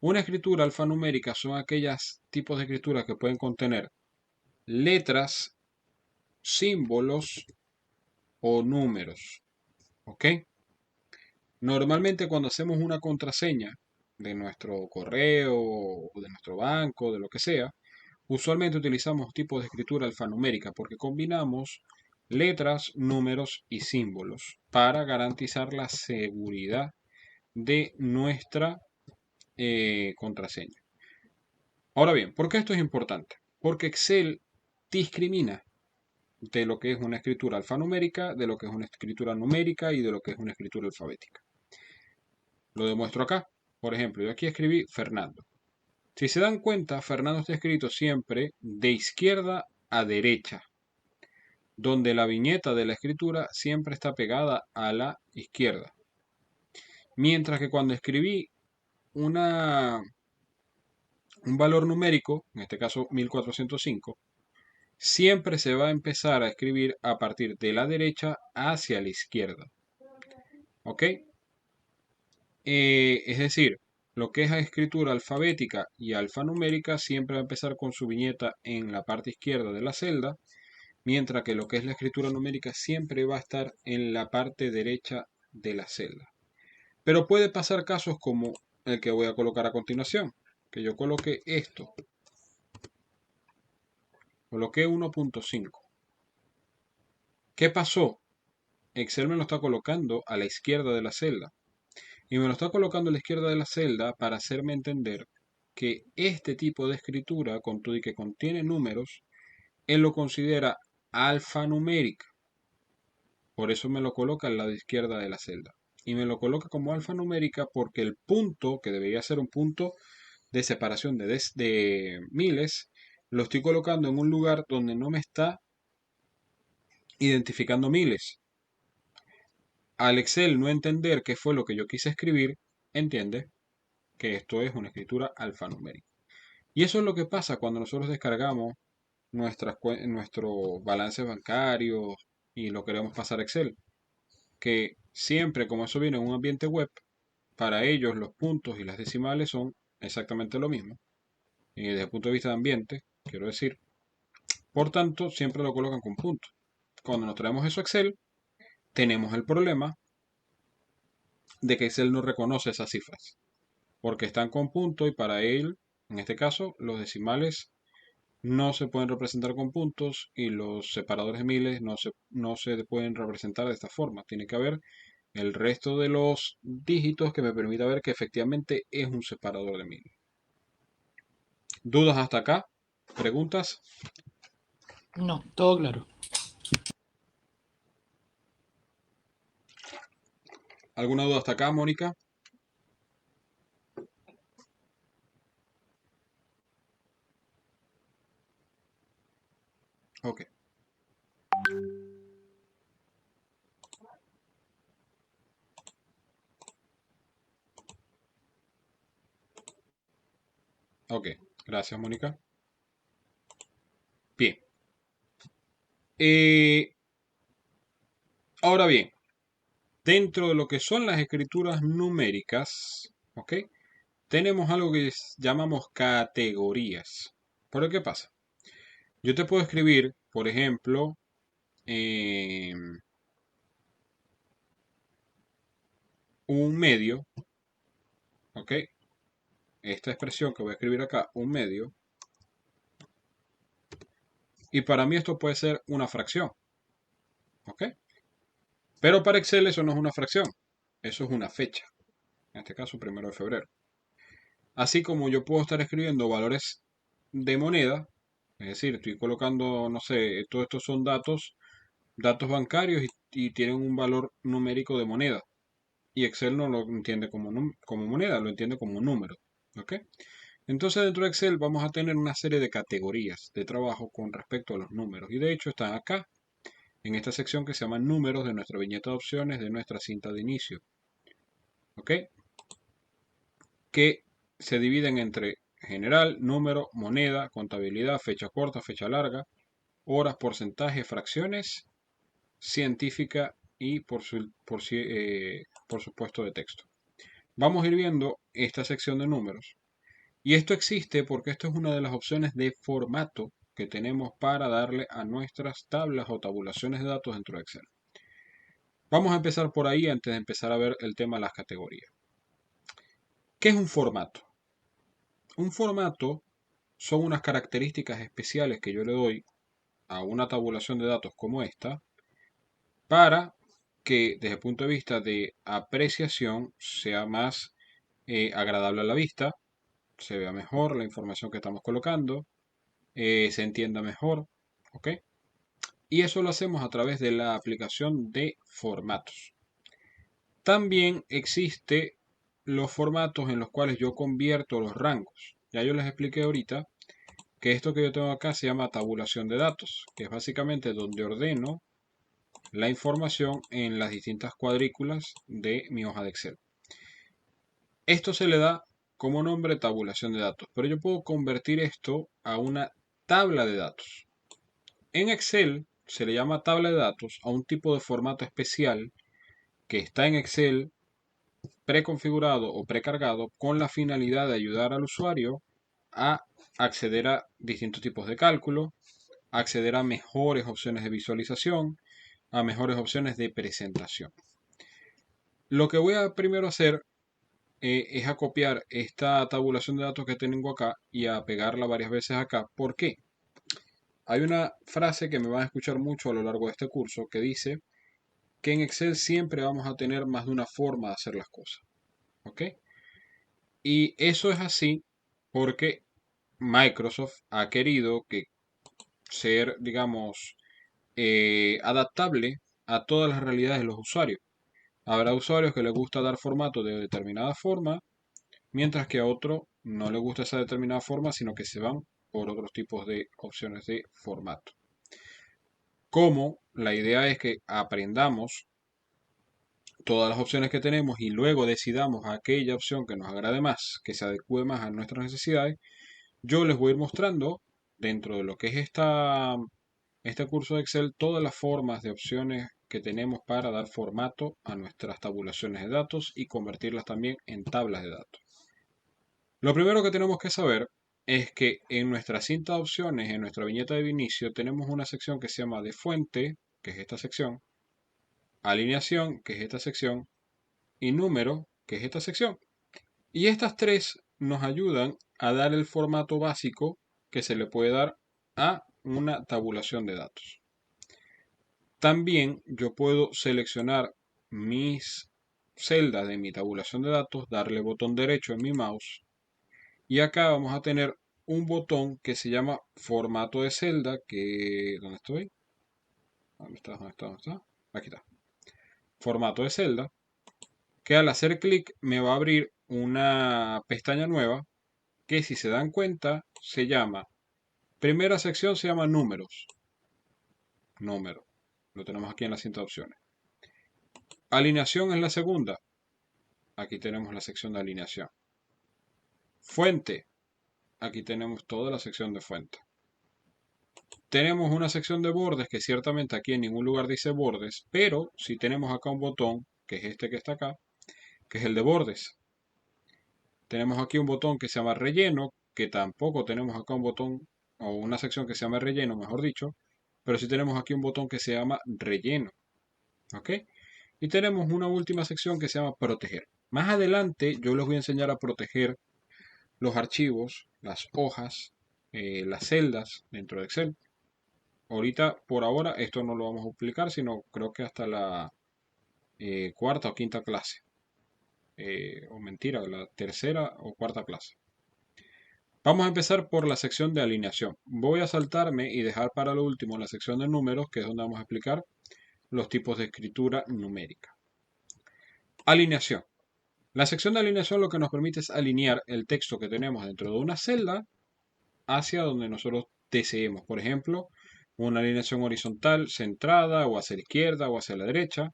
Una escritura alfanumérica son aquellos tipos de escrituras que pueden contener letras, símbolos o números. ¿Ok? Normalmente cuando hacemos una contraseña de nuestro correo o de nuestro banco, de lo que sea, usualmente utilizamos tipos de escritura alfanumérica porque combinamos letras, números y símbolos para garantizar la seguridad de nuestra contraseña. Ahora bien, ¿por qué esto es importante? Porque Excel discrimina de lo que es una escritura alfanumérica, de lo que es una escritura numérica y de lo que es una escritura alfabética. Lo demuestro acá. Por ejemplo, yo aquí escribí Fernando. Si se dan cuenta, Fernando está escrito siempre de izquierda a derecha, donde la viñeta de la escritura siempre está pegada a la izquierda. Mientras que cuando escribí una, un valor numérico, en este caso 1405, siempre se va a empezar a escribir a partir de la derecha hacia la izquierda. ¿Ok? Es decir, lo que es la escritura alfabética y alfanumérica siempre va a empezar con su viñeta en la parte izquierda de la celda, mientras que lo que es la escritura numérica siempre va a estar en la parte derecha de la celda. Pero puede pasar casos como el que voy a colocar a continuación, que yo coloque esto, coloqué 1.5. ¿Qué pasó? Excel me lo está colocando a la izquierda de la celda. Y me lo está colocando a la izquierda de la celda para hacerme entender que este tipo de escritura, con todo y que contiene números, él lo considera alfanumérica. Por eso me lo coloca al lado izquierda de la celda. Y me lo coloca como alfanumérica porque el punto, que debería ser un punto de separación de miles, lo estoy colocando en un lugar donde no me está identificando miles. Al Excel no entender qué fue lo que yo quise escribir, entiende que esto es una escritura alfanumérica. Y eso es lo que pasa cuando nosotros descargamos nuestros balances bancarios y lo queremos pasar a Excel. Que siempre, como eso viene en un ambiente web, para ellos los puntos y las decimales son exactamente lo mismo. Y desde el punto de vista de ambiente, quiero decir, por tanto, siempre lo colocan con puntos. Cuando nos traemos eso a Excel, tenemos el problema de que Excel no reconoce esas cifras, porque están con punto y para él, en este caso, los decimales no se pueden representar con puntos y los separadores de miles no se pueden representar de esta forma. Tiene que haber el resto de los dígitos que me permita ver que efectivamente es un separador de miles. ¿Dudas hasta acá? ¿Preguntas?
No, todo claro.
¿Alguna duda hasta acá, Mónica? Ok, ok. Gracias, Mónica. Bien. Eh, ahora bien, dentro de lo que son las escrituras numéricas, ¿ok? Tenemos algo que llamamos categorías. ¿Pero qué pasa? Yo te puedo escribir, por ejemplo, un medio, ¿ok? Esta expresión que voy a escribir acá, un medio, y para mí esto puede ser una fracción, ¿ok? Pero para Excel eso no es una fracción, eso es una fecha, en este caso 1 de febrero. Así como yo puedo estar escribiendo valores de moneda, es decir, estoy colocando, no sé, todos estos son datos bancarios y tienen un valor numérico de moneda. Y Excel no lo entiende como moneda, lo entiende como número, ¿ok? Entonces dentro de Excel vamos a tener una serie de categorías de trabajo con respecto a los números. Y de hecho están acá, en esta sección que se llama números de nuestra viñeta de opciones de nuestra cinta de inicio. ¿Ok? Que se dividen entre general, número, moneda, contabilidad, fecha corta, fecha larga, horas, porcentaje, fracciones, científica y por supuesto de texto. vamos a ir viendo esta sección de números. Y esto existe porque esto es una de las opciones de formato que tenemos para darle a nuestras tablas o tabulaciones de datos dentro de Excel. Vamos a empezar por ahí antes de empezar a ver el tema de las categorías. ¿Qué es un formato? Un formato son unas características especiales que yo le doy a una tabulación de datos como esta para que desde el punto de vista de apreciación sea más agradable a la vista, se vea mejor la información que estamos colocando, se entienda mejor, ¿ok? Y eso lo hacemos a través de la aplicación de formatos. También existe los formatos en los cuales yo convierto los rangos. Ya yo les expliqué ahorita que esto que yo tengo acá se llama tabulación de datos, que es básicamente donde ordeno la información en las distintas cuadrículas de mi hoja de Excel. Esto se le da como nombre tabulación de datos, pero yo puedo convertir esto a una tabla de datos. En Excel se le llama tabla de datos a un tipo de formato especial que está en Excel preconfigurado o precargado con la finalidad de ayudar al usuario a acceder a distintos tipos de cálculo, acceder a mejores opciones de visualización, a mejores opciones de presentación. Lo que voy a primero hacer es a copiar esta tabulación de datos que tengo acá y a pegarla varias veces acá. ¿Por qué? Hay una frase que me van a escuchar mucho a lo largo de este curso que dice que en Excel siempre vamos a tener más de una forma de hacer las cosas. ¿Ok? Y eso es así porque Microsoft ha querido que ser, digamos, adaptable a todas las realidades de los usuarios. Habrá usuarios que les gusta dar formato de determinada forma, mientras que a otro no le gusta esa determinada forma, sino que se van por otros tipos de opciones de formato. Como la idea es que aprendamos todas las opciones que tenemos y luego decidamos aquella opción que nos agrade más, que se adecue más a nuestras necesidades, yo les voy a ir mostrando dentro de lo que es este curso de Excel todas las formas de opciones que tenemos para dar formato a nuestras tabulaciones de datos y convertirlas también en tablas de datos. Lo primero que tenemos que saber es que en nuestra cinta de opciones, en nuestra viñeta de inicio, tenemos una sección que se llama de fuente, que es esta sección, alineación, que es esta sección, y número, que es esta sección. Y estas tres nos ayudan a dar el formato básico que se le puede dar a una tabulación de datos. También yo puedo seleccionar mis celdas de mi tabulación de datos, darle botón derecho en mi mouse y acá vamos a tener un botón que se llama formato de celda, que ¿dónde estoy? ¿Dónde está? ¿Dónde está? ¿Dónde está? Aquí está. Formato de celda, que al hacer clic me va a abrir una pestaña nueva que si se dan cuenta se llama, primera sección se llama números, número, lo tenemos aquí en la cinta de opciones. Alineación es la segunda, aquí tenemos la sección de alineación. Fuente, aquí tenemos toda la sección de fuente. Tenemos una sección de bordes que ciertamente aquí en ningún lugar dice bordes, pero si tenemos acá un botón, que es este que está acá, que es el de bordes. Tenemos aquí un botón que se llama relleno, que tampoco tenemos acá un botón o una sección que se llama relleno, mejor dicho, pero sí tenemos aquí un botón que se llama relleno. ¿Ok? Y tenemos una última sección que se llama proteger. Más adelante yo les voy a enseñar a proteger los archivos, las hojas, las celdas dentro de Excel. Ahorita, por ahora, esto no lo vamos a explicar, sino creo que hasta la cuarta o quinta clase. O mentira, la tercera o cuarta clase. Vamos a empezar por la sección de alineación. Voy a saltarme y dejar para lo último la sección de números, que es donde vamos a explicar los tipos de escritura numérica. Alineación. La sección de alineación lo que nos permite es alinear el texto que tenemos dentro de una celda hacia donde nosotros deseemos. Por ejemplo, una alineación horizontal centrada o hacia la izquierda o hacia la derecha.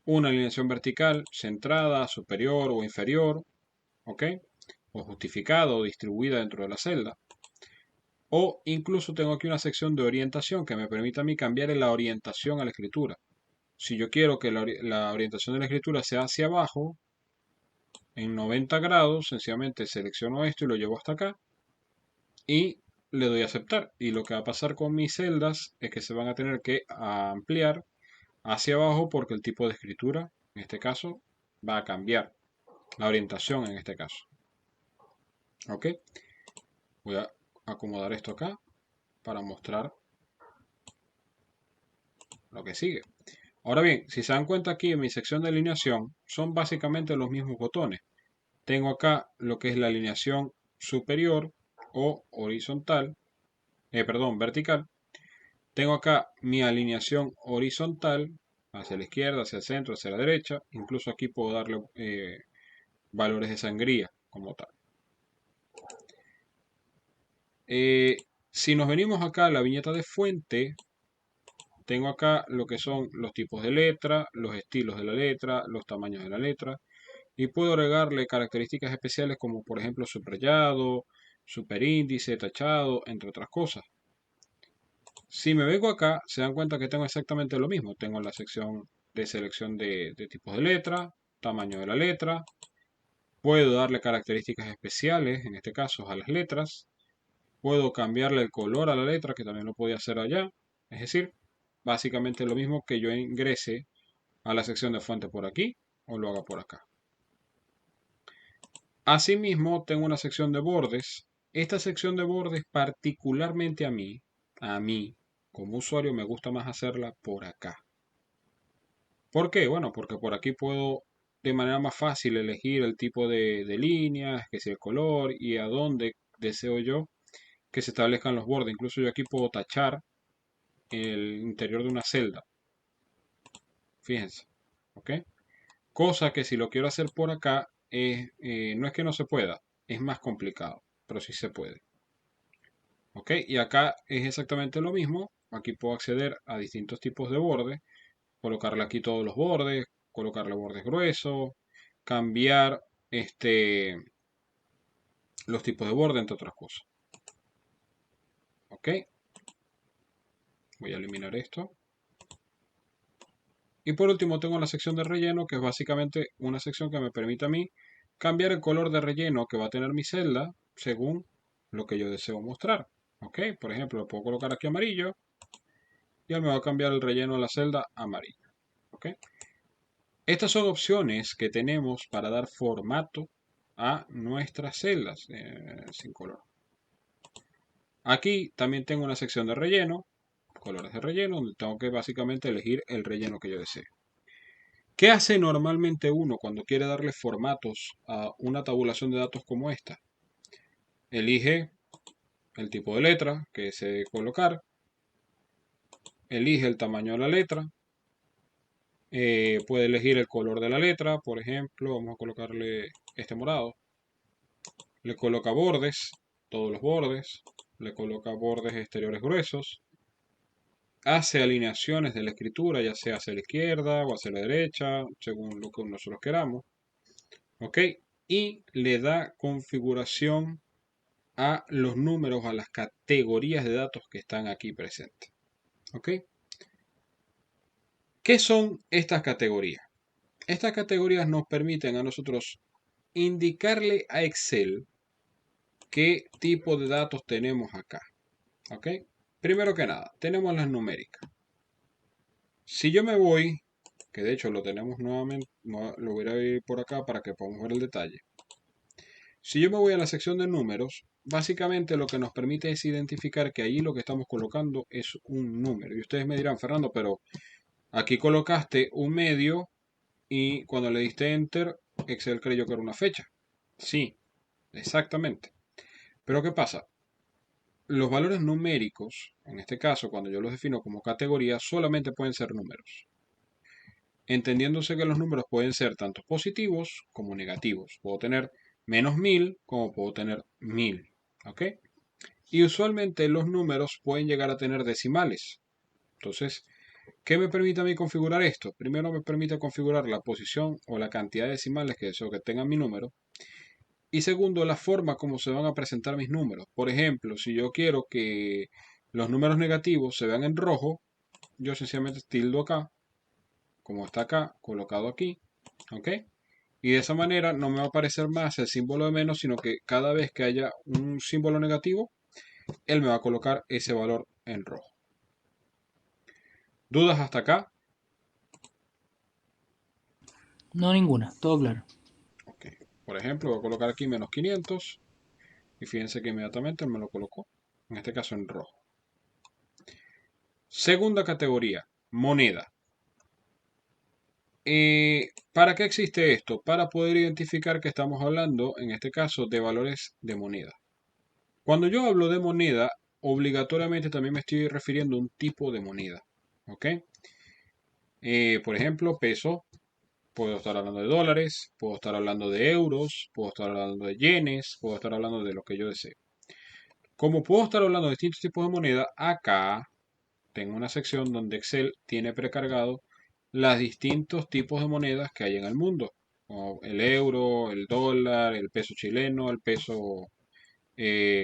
Una alineación vertical centrada, superior o inferior. ¿Ok? O justificada o distribuida dentro de la celda. O incluso tengo aquí una sección de orientación que me permite a mí cambiar la orientación a la escritura. Si yo quiero que la orientación de la escritura sea hacia abajo, en 90 grados, sencillamente selecciono esto y lo llevo hasta acá y le doy a aceptar. Y lo que va a pasar con mis celdas es que se van a tener que ampliar hacia abajo porque el tipo de escritura, en este caso, va a cambiar. La orientación en este caso. ¿Ok? Voy a acomodar esto acá para mostrar lo que sigue. Ahora bien, si se dan cuenta aquí en mi sección de alineación, son básicamente los mismos botones. Tengo acá lo que es la alineación superior o horizontal, perdón, vertical. Tengo acá mi alineación horizontal hacia la izquierda, hacia el centro, hacia la derecha. Incluso aquí puedo darle valores de sangría como tal. Eh, si nos venimos acá a la viñeta de fuente, tengo acá lo que son los tipos de letra, los estilos de la letra, los tamaños de la letra y puedo agregarle características especiales como por ejemplo subrayado, superíndice, tachado, entre otras cosas. Si me vengo acá, se dan cuenta que tengo exactamente lo mismo. Tengo la sección de selección de tipos de letra, tamaño de la letra. Puedo darle características especiales, en este caso a las letras. Puedo cambiarle el color a la letra, que también lo podía hacer allá. Es decir, básicamente lo mismo que yo ingrese a la sección de fuente por aquí o lo haga por acá. Asimismo, tengo una sección de bordes. Esta sección de bordes particularmente a mí, como usuario, me gusta más hacerla por acá. ¿Por qué? Bueno, porque por aquí puedo de manera más fácil elegir el tipo de líneas, que sea el color y a dónde deseo yo que se establezcan los bordes. Incluso yo aquí puedo tachar el interior de una celda. Fíjense, ¿ok? Cosa que si lo quiero hacer por acá, no es que no se pueda, es más complicado, pero sí se puede. ¿Ok? Y acá es exactamente lo mismo. Aquí puedo acceder a distintos tipos de bordes, colocarle aquí todos los bordes, colocarle bordes gruesos, cambiar los tipos de borde, entre otras cosas. ¿Ok? Voy a eliminar esto. Y por último tengo la sección de relleno, que es básicamente una sección que me permite a mí cambiar el color de relleno que va a tener mi celda según lo que yo deseo mostrar. ¿Ok? Por ejemplo, lo puedo colocar aquí amarillo y él me va a cambiar el relleno de la celda amarillo. ¿Ok? Estas son opciones que tenemos para dar formato a nuestras celdas sin color. Aquí también tengo una sección de relleno, colores de relleno, donde tengo que básicamente elegir el relleno que yo desee. ¿Qué hace normalmente uno cuando quiere darle formatos a una tabulación de datos como esta? Elige el tipo de letra que desee colocar, elige el tamaño de la letra, puede elegir el color de la letra, por ejemplo, vamos a colocarle este morado, le coloca bordes, todos los bordes, le coloca bordes exteriores gruesos, hace alineaciones de la escritura, ya sea hacia la izquierda o hacia la derecha, según lo que nosotros queramos, ¿ok? Y le da configuración a los números, a las categorías de datos que están aquí presentes, ¿ok? ¿Qué son estas categorías? Estas categorías nos permiten a nosotros indicarle a Excel qué tipo de datos tenemos acá, ¿ok? Primero que nada, tenemos las numéricas. Si yo me voy, que de hecho lo tenemos nuevamente, lo voy a ir por acá para que podamos ver el detalle. Si yo me voy a la sección de números, básicamente lo que nos permite es identificar que allí lo que estamos colocando es un número. Y ustedes me dirán, Fernando, pero aquí colocaste un medio y cuando le diste Enter, Excel creyó que era una fecha. Sí, exactamente. Pero ¿qué pasa? Los valores numéricos, en este caso, cuando yo los defino como categoría, solamente pueden ser números. Entendiéndose que los números pueden ser tanto positivos como negativos. Puedo tener -1000 como puedo tener 1000. ¿Ok? Y usualmente los números pueden llegar a tener decimales. Entonces, ¿qué me permite a mí configurar esto? Primero me permite configurar la posición o la cantidad de decimales que deseo que tenga mi número. Y segundo, la forma como se van a presentar mis números. Por ejemplo, si yo quiero que los números negativos se vean en rojo, yo sencillamente tildo acá, como está acá, colocado aquí, ¿ok? Y de esa manera no me va a aparecer más el símbolo de menos, sino que cada vez que haya un símbolo negativo, él me va a colocar ese valor en rojo. ¿Dudas hasta acá?
No ninguna, todo claro.
Ok. Por ejemplo, voy a colocar aquí menos 500 y fíjense que inmediatamente él me lo colocó, en este caso en rojo. Segunda categoría, moneda. ¿Para qué existe esto? Para poder identificar que estamos hablando, en este caso, de valores de moneda. Cuando yo hablo de moneda, obligatoriamente también me estoy refiriendo a un tipo de moneda. ¿Ok? Por ejemplo, peso, puedo estar hablando de dólares, puedo estar hablando de euros, puedo estar hablando de yenes, puedo estar hablando de lo que yo desee. Como puedo estar hablando de distintos tipos de moneda, acá tengo una sección donde Excel tiene precargado los distintos tipos de monedas que hay en el mundo, como el euro, el dólar, el peso chileno, el peso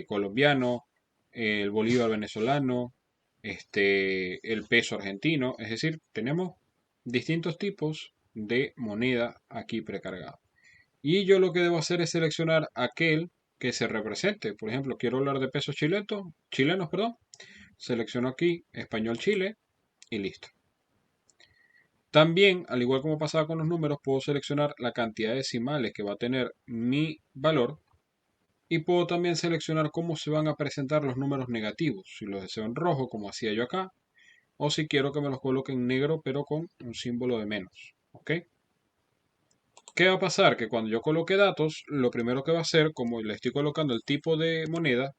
colombiano, el bolívar venezolano, el peso argentino. Es decir, tenemos distintos tipos de moneda aquí precargado. Y yo lo que debo hacer es seleccionar aquel que se represente. Por ejemplo, quiero hablar de pesos chilenos, perdón. Selecciono aquí español Chile y listo. También, al igual como pasaba con los números, puedo seleccionar la cantidad de decimales que va a tener mi valor y puedo también seleccionar cómo se van a presentar los números negativos, si los deseo en rojo, como hacía yo acá, o si quiero que me los coloque en negro, pero con un símbolo de menos. ¿Ok? ¿Qué va a pasar? Que cuando yo coloque datos, lo primero que va a hacer, como le estoy colocando el tipo de moneda,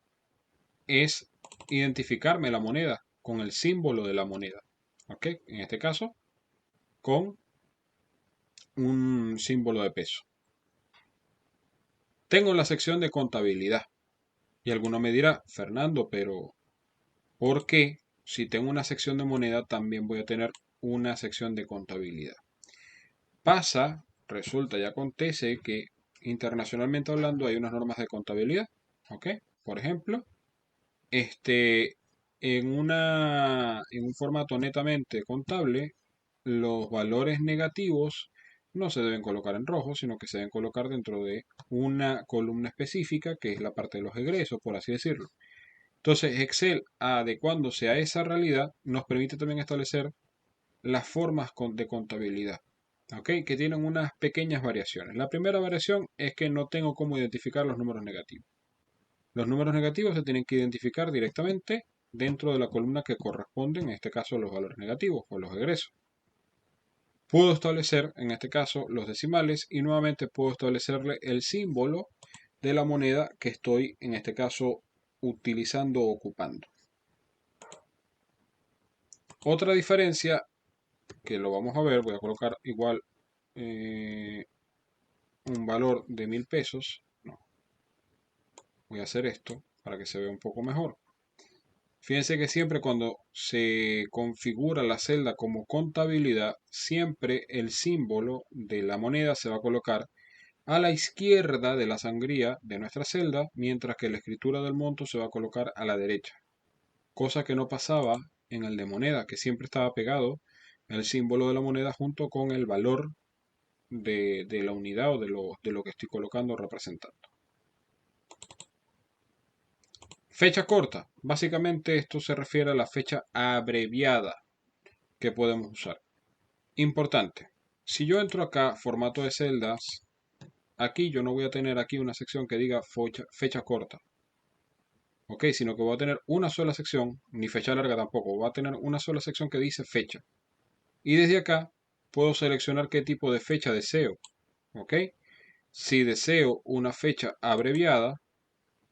es identificarme la moneda con el símbolo de la moneda. ¿Ok? En este caso, con un símbolo de peso. Tengo la sección de contabilidad. Y alguno me dirá, Fernando, pero ¿por qué si tengo una sección de moneda también voy a tener una sección de contabilidad? Pasa, resulta y acontece que internacionalmente hablando hay unas normas de contabilidad. ¿Ok? Por ejemplo, este, en un formato netamente contable, los valores negativos no se deben colocar en rojo, sino que se deben colocar dentro de una columna específica, que es la parte de los egresos, por así decirlo. Entonces, Excel, adecuándose a esa realidad, nos permite también establecer las formas de contabilidad, ¿ok? Que tienen unas pequeñas variaciones. La primera variación es que no tengo cómo identificar los números negativos. Los números negativos se tienen que identificar directamente dentro de la columna que corresponde, en este caso, los valores negativos o los egresos. Puedo establecer, en este caso, los decimales y nuevamente puedo establecerle el símbolo de la moneda que estoy, en este caso, utilizando o ocupando. Otra diferencia que lo vamos a ver, voy a colocar igual eh, un valor de 1000 pesos. No, voy a hacer esto para que se vea un poco mejor. Fíjense que siempre cuando se configura la celda como contabilidad, siempre el símbolo de la moneda se va a colocar a la izquierda de la sangría de nuestra celda, mientras que la escritura del monto se va a colocar a la derecha. Cosa que no pasaba en el de moneda, que siempre estaba pegado el símbolo de la moneda junto con el valor de la unidad o de lo que estoy colocando o representando. Fecha corta. Básicamente esto se refiere a la fecha abreviada que podemos usar. Importante. Si yo entro acá, formato de celdas, aquí yo no voy a tener aquí una sección que diga fecha corta. ¿Ok? Sino que voy a tener una sola sección, ni fecha larga tampoco, voy a tener una sola sección que dice fecha. Y desde acá puedo seleccionar qué tipo de fecha deseo. ¿Ok? Si deseo una fecha abreviada,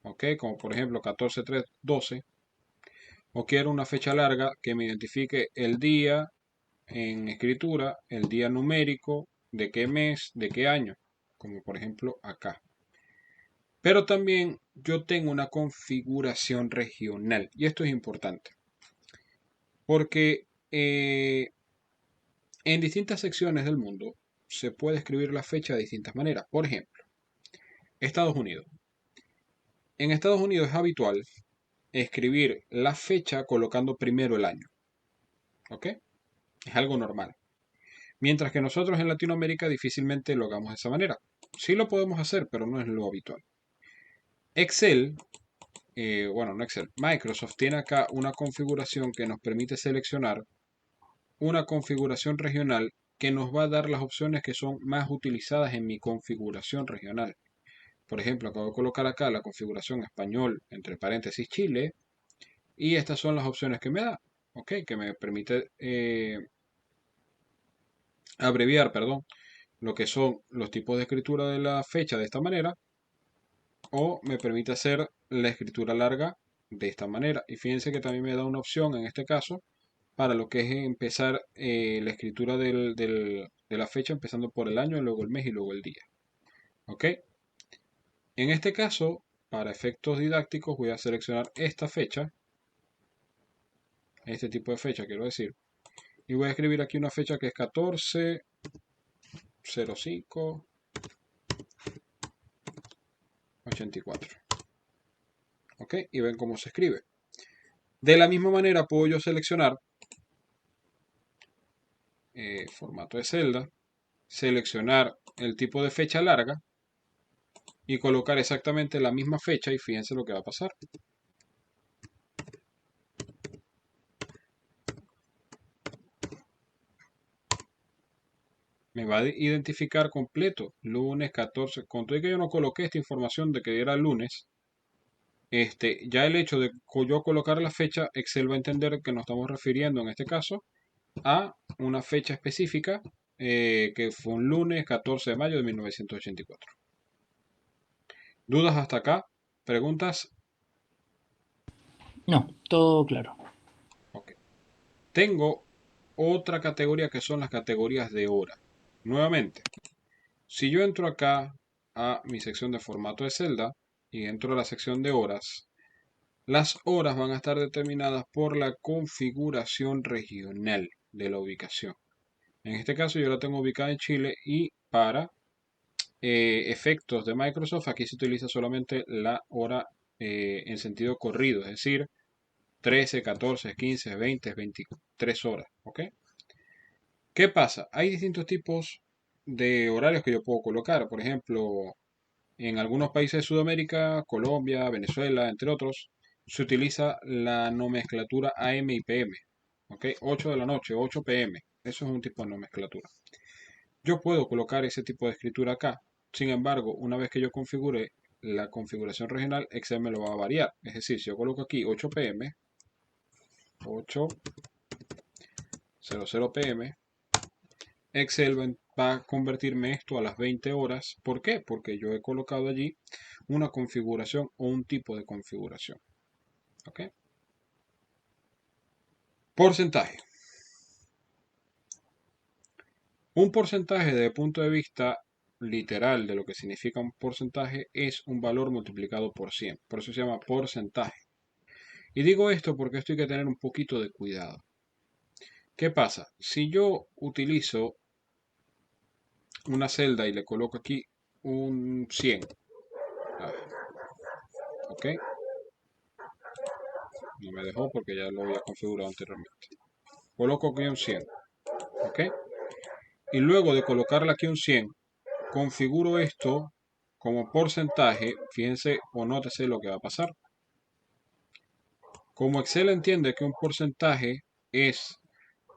¿ok? Como por ejemplo 14-3-12, o quiero una fecha larga que me identifique el día en escritura, el día numérico, de qué mes, de qué año, como por ejemplo acá. Pero también yo tengo una configuración regional y esto es importante porque en distintas secciones del mundo se puede escribir la fecha de distintas maneras. Por ejemplo, Estados Unidos. En Estados Unidos es habitual escribir la fecha colocando primero el año. ¿Ok? Es algo normal. Mientras que nosotros en Latinoamérica difícilmente lo hagamos de esa manera. Sí lo podemos hacer, pero no es lo habitual. Excel, bueno, no Excel, Microsoft tiene acá una configuración que nos permite seleccionar una configuración regional que nos va a dar las opciones que son más utilizadas en mi configuración regional. Por ejemplo, acabo de colocar acá la configuración español, entre paréntesis Chile, y estas son las opciones que me da, ¿ok? Que me permite abreviar, perdón, lo que son los tipos de escritura de la fecha de esta manera, o me permite hacer la escritura larga de esta manera. Y fíjense que también me da una opción en este caso para lo que es empezar la escritura de la fecha empezando por el año, luego el mes y luego el día. ¿Ok? En este caso, para efectos didácticos, voy a seleccionar esta fecha, este tipo de fecha quiero decir, y voy a escribir aquí una fecha que es 14/05/84. ¿Ok? Y ven cómo se escribe. De la misma manera puedo yo seleccionar formato de celda, seleccionar el tipo de fecha larga y colocar exactamente la misma fecha y fíjense lo que va a pasar. Me va a identificar completo, lunes 14, con todo y que yo no coloqué esta información de que era lunes, ya el hecho de yo colocar la fecha, Excel va a entender que nos estamos refiriendo en este caso a una fecha específica que fue un lunes 14 de mayo de 1984. ¿Dudas hasta acá? ¿Preguntas?
No, todo claro.
Ok. Tengo otra categoría que son las categorías de hora. Nuevamente, si yo entro acá a mi sección de formato de celda y entro a la sección de horas, las horas van a estar determinadas por la configuración regional de la ubicación. En este caso yo la tengo ubicada en Chile y para efectos de Microsoft aquí se utiliza solamente la hora en sentido corrido, es decir, 13, 14, 15, 20, 23 horas. ¿Ok? ¿Qué pasa? Hay distintos tipos de horarios que yo puedo colocar. Por ejemplo, en algunos países de Sudamérica, Colombia, Venezuela, entre otros, se utiliza la nomenclatura AM y PM. ¿Ok? 8 de la noche, 8 PM. Eso es un tipo de nomenclatura. Yo puedo colocar ese tipo de escritura acá. Sin embargo, una vez que yo configure la configuración regional, Excel me lo va a variar. Es decir, si yo coloco aquí 8 PM, 8:00 PM, Excel va a convertirme esto a las 20 horas. ¿Por qué? Porque yo he colocado allí una configuración o un tipo de configuración. ¿Ok? Porcentaje. Un porcentaje desde el punto de vista literal de lo que significa un porcentaje es un valor multiplicado por 100. Por eso se llama porcentaje. Y digo esto porque esto hay que tener un poquito de cuidado. ¿Qué pasa? Si yo utilizo una celda y le coloco aquí un 100, ah, ¿ok? No me dejó porque ya lo había configurado anteriormente. Coloco aquí un 100, ¿ok? Y luego de colocarle aquí un 100, configuro esto como porcentaje. Fíjense o nótese lo que va a pasar. Como Excel entiende que un porcentaje es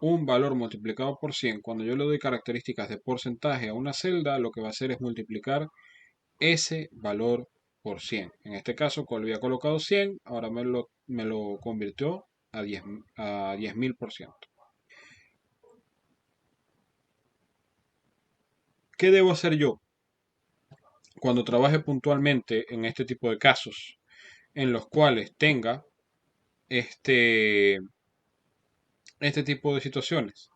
un valor multiplicado por 100, cuando yo le doy características de porcentaje a una celda, lo que va a hacer es multiplicar ese valor por 100. En este caso, cuando había colocado 100, ahora me lo convirtió a 10.000%. ¿Qué debo hacer yo cuando trabaje puntualmente en este tipo de casos en los cuales tenga este, este tipo de situaciones?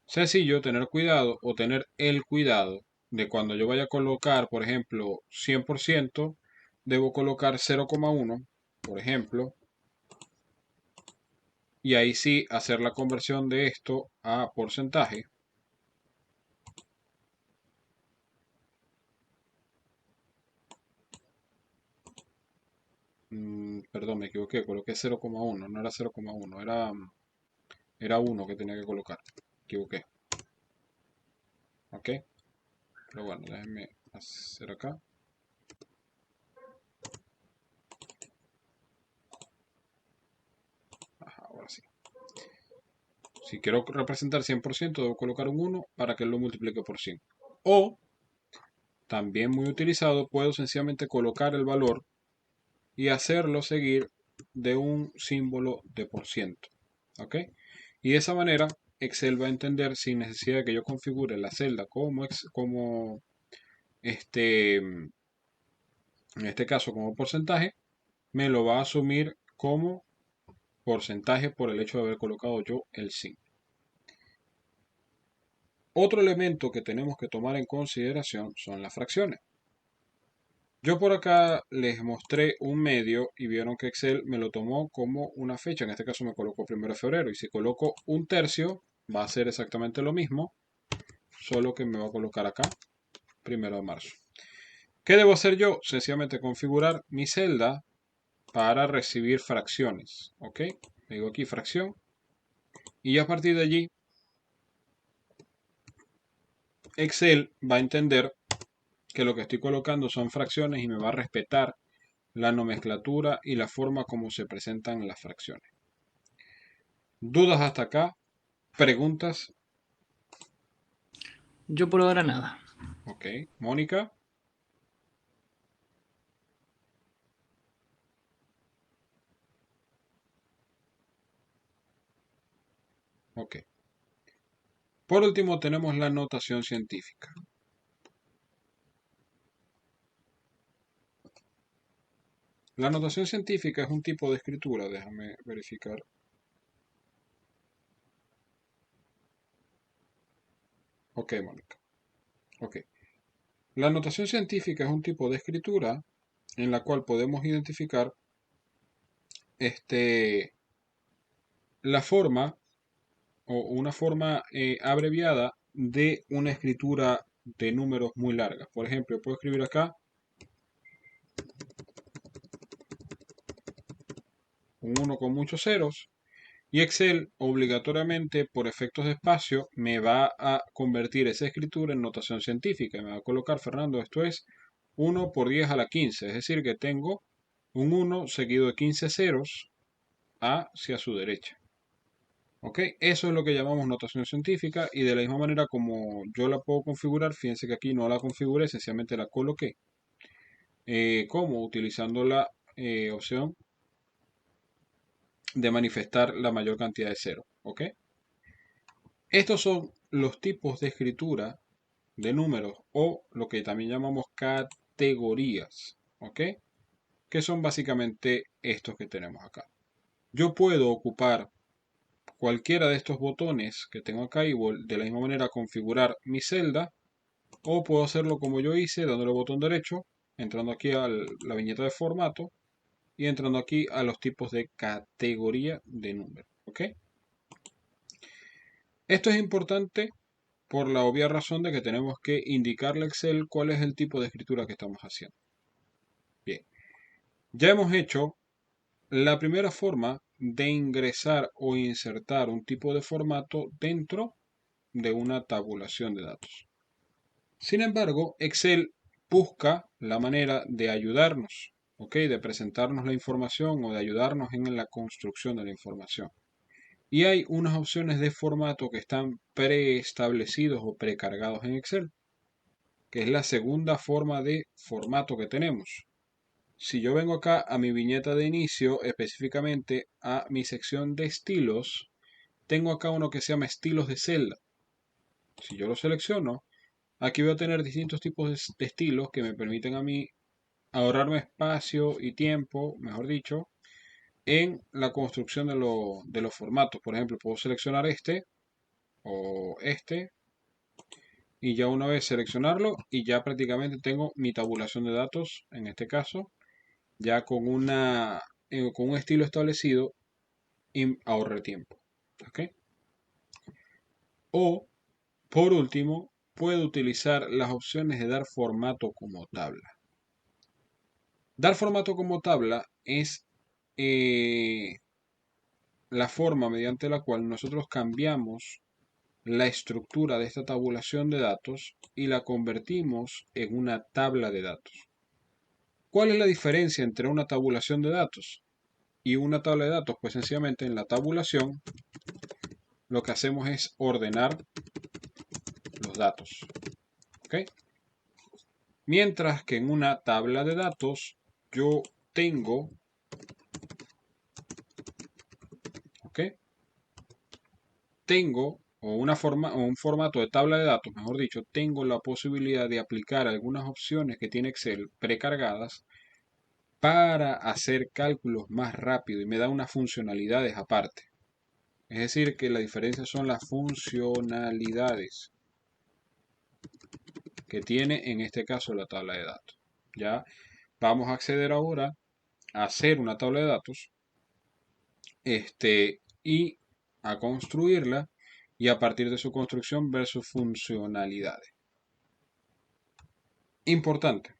Sencillo, tener cuidado o tener el cuidado de cuando yo vaya a colocar, por ejemplo, 100%, debo colocar 0,1, por ejemplo, y ahí sí hacer la conversión de esto a porcentaje. Perdón, me equivoqué, coloqué 0,1, no era 0,1, era 1 que tenía que colocar. Me equivoqué. ¿ok? Pero bueno, déjenme hacer acá. Ajá, ahora sí. Si quiero representar 100%, debo colocar un 1 para que lo multiplique por 100. O, también muy utilizado, puedo sencillamente colocar el valor y hacerlo seguir de un símbolo de por ciento. ¿Ok? Y de esa manera Excel va a entender sin necesidad de que yo configure la celda como en este caso como porcentaje, me lo va a asumir como porcentaje por el hecho de haber colocado yo el sin. Otro elemento que tenemos que tomar en consideración son las fracciones. Yo por acá les mostré un medio y vieron que Excel me lo tomó como una fecha. En este caso me colocó 1 de febrero. Y si coloco un tercio, va a ser exactamente lo mismo, solo que me va a colocar acá 1 de marzo. ¿Qué debo hacer yo? Sencillamente configurar mi celda para recibir fracciones. ¿Ok? Le digo aquí fracción. Y a partir de allí, Excel va a entender que lo que estoy colocando son fracciones y me va a respetar la nomenclatura y la forma como se presentan las fracciones. ¿Dudas hasta acá? ¿Preguntas?
Yo por ahora nada.
Ok. Mónica. Ok. Por último tenemos la notación científica. La notación científica es un tipo de escritura. Déjame verificar. Ok, Mónica. Ok. La notación científica es un tipo de escritura en la cual podemos identificar la forma o una forma abreviada de una escritura de números muy larga. Por ejemplo, puedo escribir acá un 1 con muchos ceros y Excel obligatoriamente por efectos de espacio me va a convertir esa escritura en notación científica. Me va a colocar, Fernando, esto es 1 por 10 a la 15, es decir, que tengo un 1 seguido de 15 ceros hacia su derecha. ¿Ok? Eso es lo que llamamos notación científica y de la misma manera como yo la puedo configurar, fíjense que aquí no la configuré, sencillamente la coloqué. ¿Cómo? Utilizando la opción de manifestar la mayor cantidad de ceros. ¿Ok? Estos son los tipos de escritura de números o lo que también llamamos categorías. ¿Ok? Que son básicamente estos que tenemos acá. Yo puedo ocupar cualquiera de estos botones que tengo acá y de la misma manera configurar mi celda. O puedo hacerlo como yo hice, dándole botón derecho, entrando aquí a la viñeta de formato y entrando aquí a los tipos de categoría de número. ¿Ok? Esto es importante por la obvia razón de que tenemos que indicarle a Excel cuál es el tipo de escritura que estamos haciendo. Bien, ya hemos hecho la primera forma de ingresar o insertar un tipo de formato dentro de una tabulación de datos. Sin embargo, Excel busca la manera de ayudarnos, ¿ok? De presentarnos la información o de ayudarnos en la construcción de la información. Y hay unas opciones de formato que están preestablecidos o precargados en Excel, que es la segunda forma de formato que tenemos. Si yo vengo acá a mi viñeta de inicio, específicamente a mi sección de estilos, tengo acá uno que se llama estilos de celda. Si yo lo selecciono, aquí voy a tener distintos tipos de estilos que me permiten a mí ahorrarme espacio y tiempo, mejor dicho, en la construcción de los formatos. Por ejemplo, puedo seleccionar este o este y ya una vez seleccionarlo y ya prácticamente tengo mi tabulación de datos, en este caso, ya con un estilo establecido y ahorré tiempo. ¿Ok? O, por último, puedo utilizar las opciones de dar formato como tabla. Dar formato como tabla es eh, la forma mediante la cual nosotros cambiamos la estructura de esta tabulación de datos y la convertimos en una tabla de datos. ¿Cuál es la diferencia entre una tabulación de datos y una tabla de datos? Pues sencillamente en la tabulación lo que hacemos es ordenar los datos. ¿Ok? Mientras que en una tabla de datos yo tengo, ¿ok? O un formato de tabla de datos, mejor dicho, tengo la posibilidad de aplicar algunas opciones que tiene Excel precargadas para hacer cálculos más rápido y me da unas funcionalidades aparte. Es decir, que la diferencia son las funcionalidades que tiene en este caso la tabla de datos. Ya vamos a acceder ahora a hacer una tabla de datos y a construirla y a partir de su construcción ver sus funcionalidades. Importante.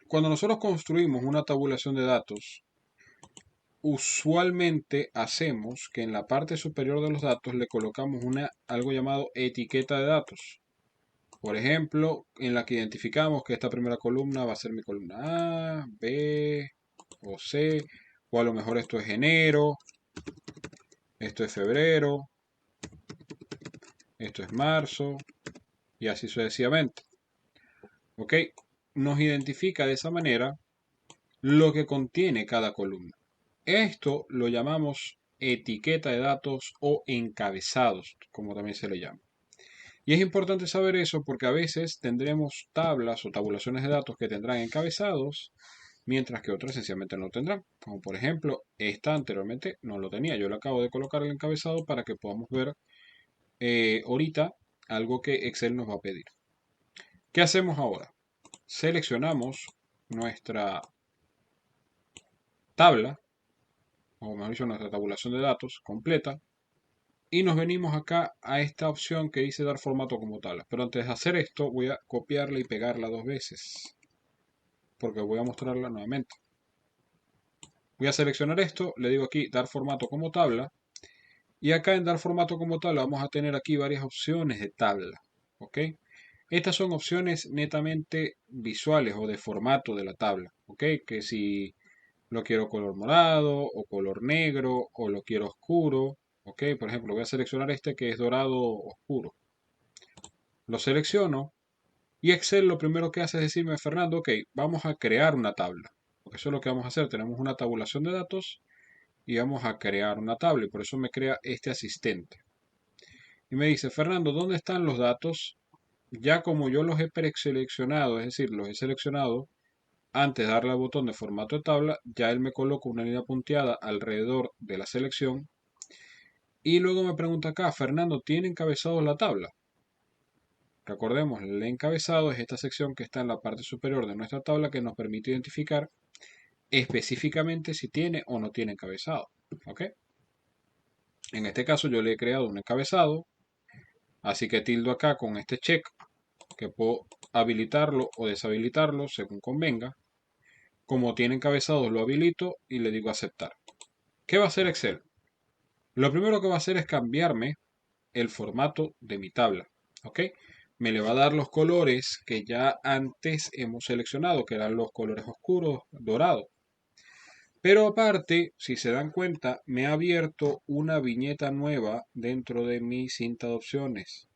Cuando nosotros construimos una tabulación de datos, usualmente hacemos que en la parte superior de los datos le colocamos algo llamado etiqueta de datos. Por ejemplo, en la que identificamos que esta primera columna va a ser mi columna A, B o C, o a lo mejor esto es enero, esto es febrero, esto es marzo, y así sucesivamente. ¿Ok? Nos identifica de esa manera lo que contiene cada columna. Esto lo llamamos etiqueta de datos o encabezados, como también se le llama. Y es importante saber eso porque a veces tendremos tablas o tabulaciones de datos que tendrán encabezados, mientras que otras sencillamente no lo tendrán. Como por ejemplo, esta anteriormente no lo tenía. Yo le acabo de colocar el encabezado para que podamos ver ahorita algo que Excel nos va a pedir. ¿Qué hacemos ahora? Seleccionamos nuestra tabla, o mejor dicho, nuestra tabulación de datos completa, y nos venimos acá a esta opción que dice dar formato como tabla. Pero antes de hacer esto, voy a copiarla y pegarla dos veces, porque voy a mostrarla nuevamente. Voy a seleccionar esto, le digo aquí dar formato como tabla, y acá en dar formato como tabla vamos a tener aquí varias opciones de tabla. ¿Ok? Estas son opciones netamente visuales o de formato de la tabla. ¿Ok? Que si lo quiero color morado o color negro o lo quiero oscuro. Ok, por ejemplo, voy a seleccionar este que es dorado oscuro. Lo selecciono y Excel lo primero que hace es decirme, Fernando, ok, vamos a crear una tabla. Porque eso es lo que vamos a hacer. Tenemos una tabulación de datos y vamos a crear una tabla. Y por eso me crea este asistente. Y me dice, Fernando, ¿dónde están los datos? Ya como yo los he preseleccionado, es decir, los he seleccionado antes de darle al botón de formato de tabla, ya él me coloca una línea punteada alrededor de la selección y luego me pregunta acá, Fernando, ¿tiene encabezado la tabla? Recordemos, el encabezado es esta sección que está en la parte superior de nuestra tabla que nos permite identificar específicamente si tiene o no tiene encabezado. ¿Ok? En este caso yo le he creado un encabezado, así que tildo acá con este check que puedo habilitarlo o deshabilitarlo según convenga. Como tiene encabezado lo habilito y le digo aceptar. ¿Qué va a hacer Excel? Lo primero que va a hacer es cambiarme el formato de mi tabla. ¿Ok? Me le va a dar los colores que ya antes hemos seleccionado, que eran los colores oscuros, dorados. Pero aparte, si se dan cuenta, me ha abierto una viñeta nueva dentro de mi cinta de opciones.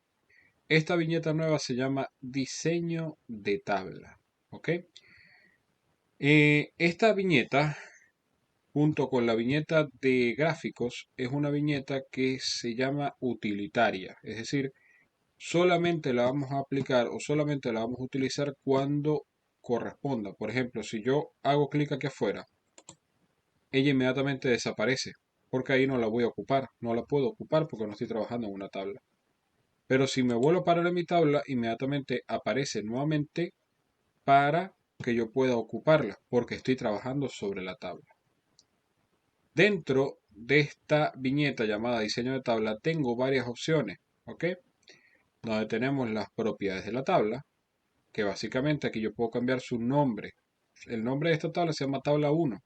Esta viñeta nueva se llama diseño de tabla. ¿Ok? Esta viñeta, junto con la viñeta de gráficos, es una viñeta que se llama utilitaria. Es decir, solamente la vamos a aplicar o solamente la vamos a utilizar cuando corresponda. Por ejemplo, si yo hago clic aquí afuera, ella inmediatamente desaparece, porque ahí no la voy a ocupar, no la puedo ocupar porque no estoy trabajando en una tabla. Pero si me vuelvo a parar en mi tabla, inmediatamente aparece nuevamente para que yo pueda ocuparla, porque estoy trabajando sobre la tabla. Dentro de esta viñeta llamada diseño de tabla tengo varias opciones, ¿ok? Donde tenemos las propiedades de la tabla, que básicamente aquí yo puedo cambiar su nombre. El nombre de esta tabla se llama tabla 1.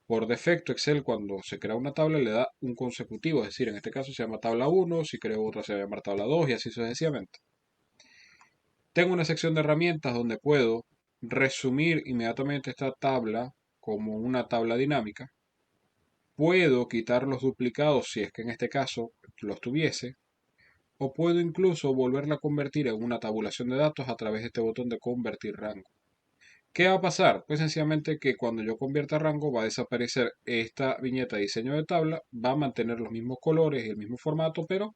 Por defecto, Excel cuando se crea una tabla le da un consecutivo, es decir, en este caso se llama tabla 1, si creo otra se va a llamar tabla 2 y así sucesivamente. Tengo una sección de herramientas donde puedo resumir inmediatamente esta tabla como una tabla dinámica. Puedo quitar los duplicados si es que en este caso los tuviese, o puedo incluso volverla a convertir en una tabulación de datos a través de este botón de convertir rango. ¿Qué va a pasar? Pues sencillamente que cuando yo convierta rango va a desaparecer esta viñeta de diseño de tabla, va a mantener los mismos colores y el mismo formato, pero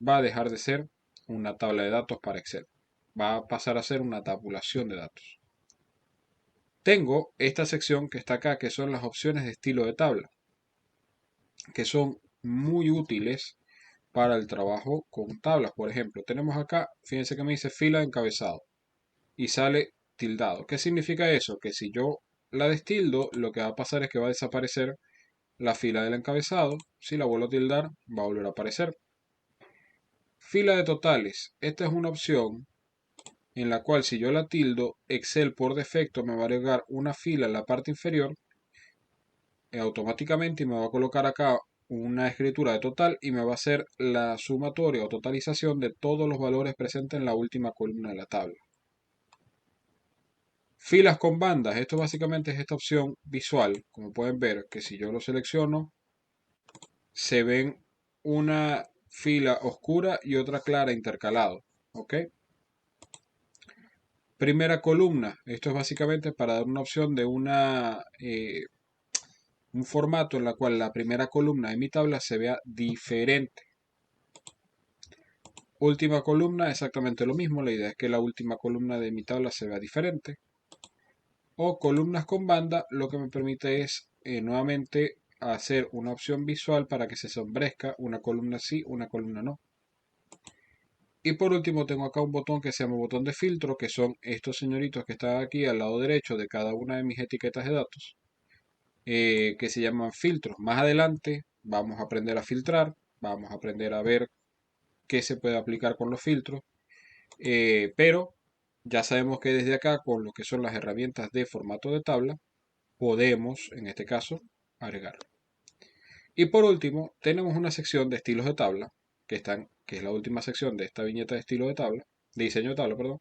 va a dejar de ser una tabla de datos para Excel. Va a pasar a ser una tabulación de datos. Tengo esta sección que está acá, que son las opciones de estilo de tabla, que son muy útiles para el trabajo con tablas. Por ejemplo, tenemos acá, fíjense que me dice fila de encabezado y sale tildado. ¿Qué significa eso? Que si yo la destildo, lo que va a pasar es que va a desaparecer la fila del encabezado. Si la vuelvo a tildar, va a volver a aparecer. Fila de totales. Esta es una opción en la cual si yo la tildo, Excel por defecto me va a agregar una fila en la parte inferior automáticamente y me va a colocar acá una escritura de total y me va a hacer la sumatoria o totalización de todos los valores presentes en la última columna de la tabla. Filas con bandas. Esto básicamente es esta opción visual. Como pueden ver que si yo lo selecciono, se ven una fila oscura y otra clara intercalado. ¿Ok? Primera columna. Esto es básicamente para dar una opción de un formato en la cual la primera columna de mi tabla se vea diferente. Última columna, exactamente lo mismo. La idea es que la última columna de mi tabla se vea diferente. O columnas con banda, lo que me permite es nuevamente hacer una opción visual para que se sombrezca una columna sí, una columna no. Y por último tengo acá un botón que se llama botón de filtro, que son estos señoritos que están aquí al lado derecho de cada una de mis etiquetas de datos, que se llaman filtros. Más adelante vamos a aprender a filtrar, vamos a aprender a ver qué se puede aplicar con los filtros, pero ya sabemos que desde acá, con lo que son las herramientas de formato de tabla, podemos, en este caso, agregar. Y por último, tenemos una sección de estilos de tabla, que es la última sección de esta viñeta de estilo de tabla, de diseño de tabla, perdón,